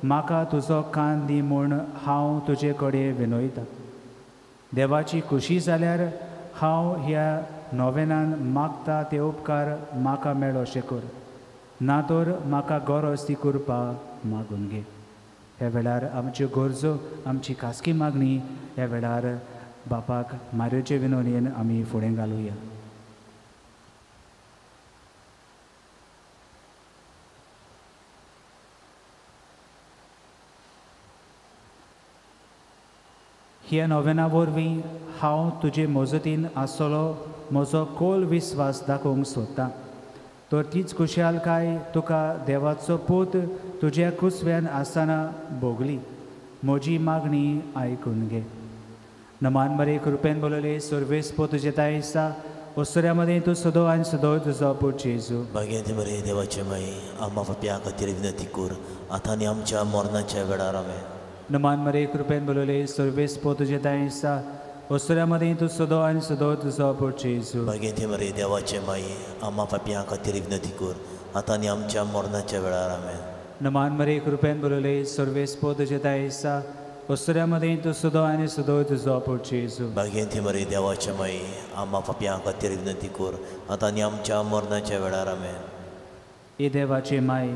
म्हाका तुजो कान दी म्हूण हांव तुजे कडेन विनयतां. देवाची खुशी जाल्यार हांव ह्या नोवेनान मागता ते उपकार म्हाका मेळो अशें कर. ना तर म्हाका गरज ती करपा मागून घे. ह्या वेळार आमच्यो गरजो, आमची खासगी मागणी ह्या वेळार बापाक मारयोचे विनवणेन आमी फुडें घालुया. ह्या नोवेना वरवीं हांव तुजे मजतीन आसलो म्हजो खोल विस्वास दाखोवंक सोदतां. तर तीच खुशालकाय तुका देवाचो पूत तुज्या कुसव्यान आसतना भोगली. म्हजी मागणी आयकून घे. नमान मरे कृपेन बोलले सर्वेस्पो तुजे तायेसा ओसऱ्यामध्ये तूं सदो आनी सदो तुजो पूत जेजू. भाग्यवंती मरे देवाचे माई, आम्हा पाप्या खातीर विनंती कर, आतां आनी आमच्या मरणाच्या वेळार. आमेन. नमान मरे कृपेन बोलले सर्वेस्पो तुजे तायेसा ओसऱ्यामध्ये तूं सदो आनी सदो तुजो पूत जेजू. भाग्यवंती मरे देवाचे माई, आम्हा पाप्या खातीर विनंती कर, आतां आनी आमच्या मरणाच्या वेळार. आमेन. नमान मरे कृपेन बोलले सर्वेस्पो तुजे तायेसा ओसऱ्यामध्ये तूं सदो आनी सदो तुजो पूत जेजू. भाग्यवंती मरे देवाचे माई, आम्हा पाप्या खातीर विनंती कर, आतां आनी आमच्या मरणाच्या वेळार. आमेन. हे देवाचे माय,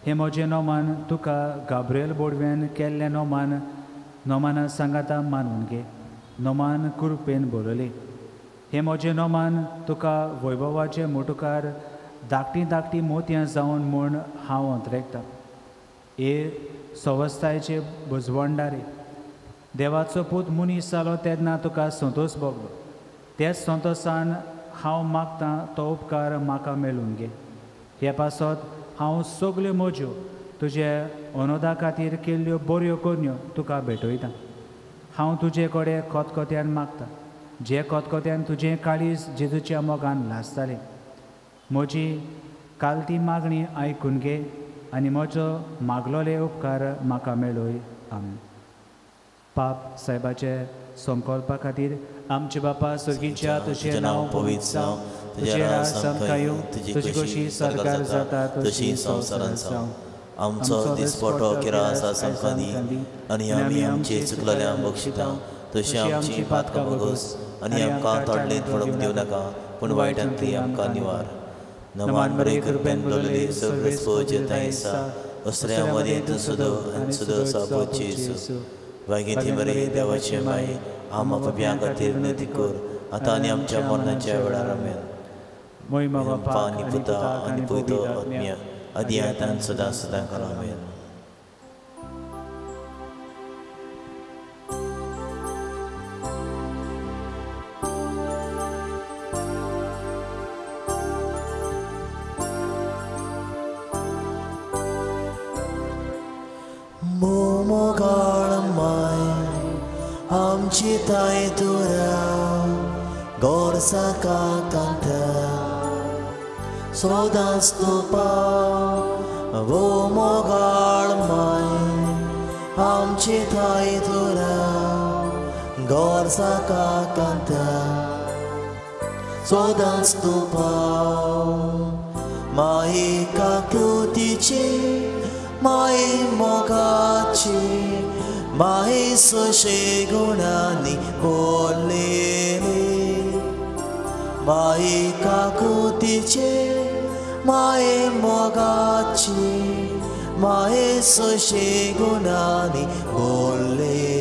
हे म्हजें नोमान तुका गाब्रिएल बोडव्यान केल्लें नोमाना सांगाता मानून घे. नोमान कृपेन बोलले. हे म्हजें नोमान तुका वैभवाचे मुटुकार धाकटी धाकटी मोतयां जावन म्हूण हांव अंतरेकतां. हे सवस्थायेचे बुजवणदारे, देवाचो पूत मनीस जालो तेन्ना तुका संतोश भोगलो. तेच संतोशान हांव मागतां तो उपकार म्हाका मेळून घे. हे पासत हांव सगल्यो म्हज्यो तुजे अनोदा खातीर केल्ल्यो बऱ्यो कन्यो तुका भेटयतां. हांव तुजे कडेन कोतकोत्यान मागतां, जे कोतकोत्यान तुजें काळीज जेजूच्या मोगान लासतालें. म्हजी कालती मागणी आयकून घे आनी म्हजो मागलोले उपकार म्हाका मेळय. आमेन. पाप साहेबाचे संकल्पा खातीर आमचे बापा स्वर्गीच्या तुजें नांव पवित्र जावं, तुजें राज आमकां येवं, तुजी कशी सरकार जाता तशी संवसारांत जावं. आमचो दिसपटो किरास आसा आमकां दी, आनी आमी आमची चुकलेल्यांक बक्षिता. तशी आमची पातकां बगोस आनी आमकां तोडलेंत पडूंक दिवं नाका, पूण वायटांतली आमकां निवार. नमान बरे कृपेन बोलले सर्वेस्पो जे तायेसा ओसऱ्या मदीं तूं सदो आनी सदो सापोत जेजू. भाग्यवंती मरे देवाचे माई, आम्हा पाप्यां खातीर विनंती कर, आतां आनी आमच्या मरणाच्या वेळार. आमेन. महिमा बापा आनी पुता आनी पवित्र आत्म्या, आदी आतां सदां सदां काल. आमेन. आमची ताय तुरा गोरसा कांता सोदास तुपा वो मोगाळ माय. आमची ताय तुरा गोरसा कांता सोदास तुपा. माई काकुतीची माई मोगाची माई सोशे गुणांनी बोललेली. माई काकुतीचे माई मोगाची माई सोशे गुणांनी बोलले.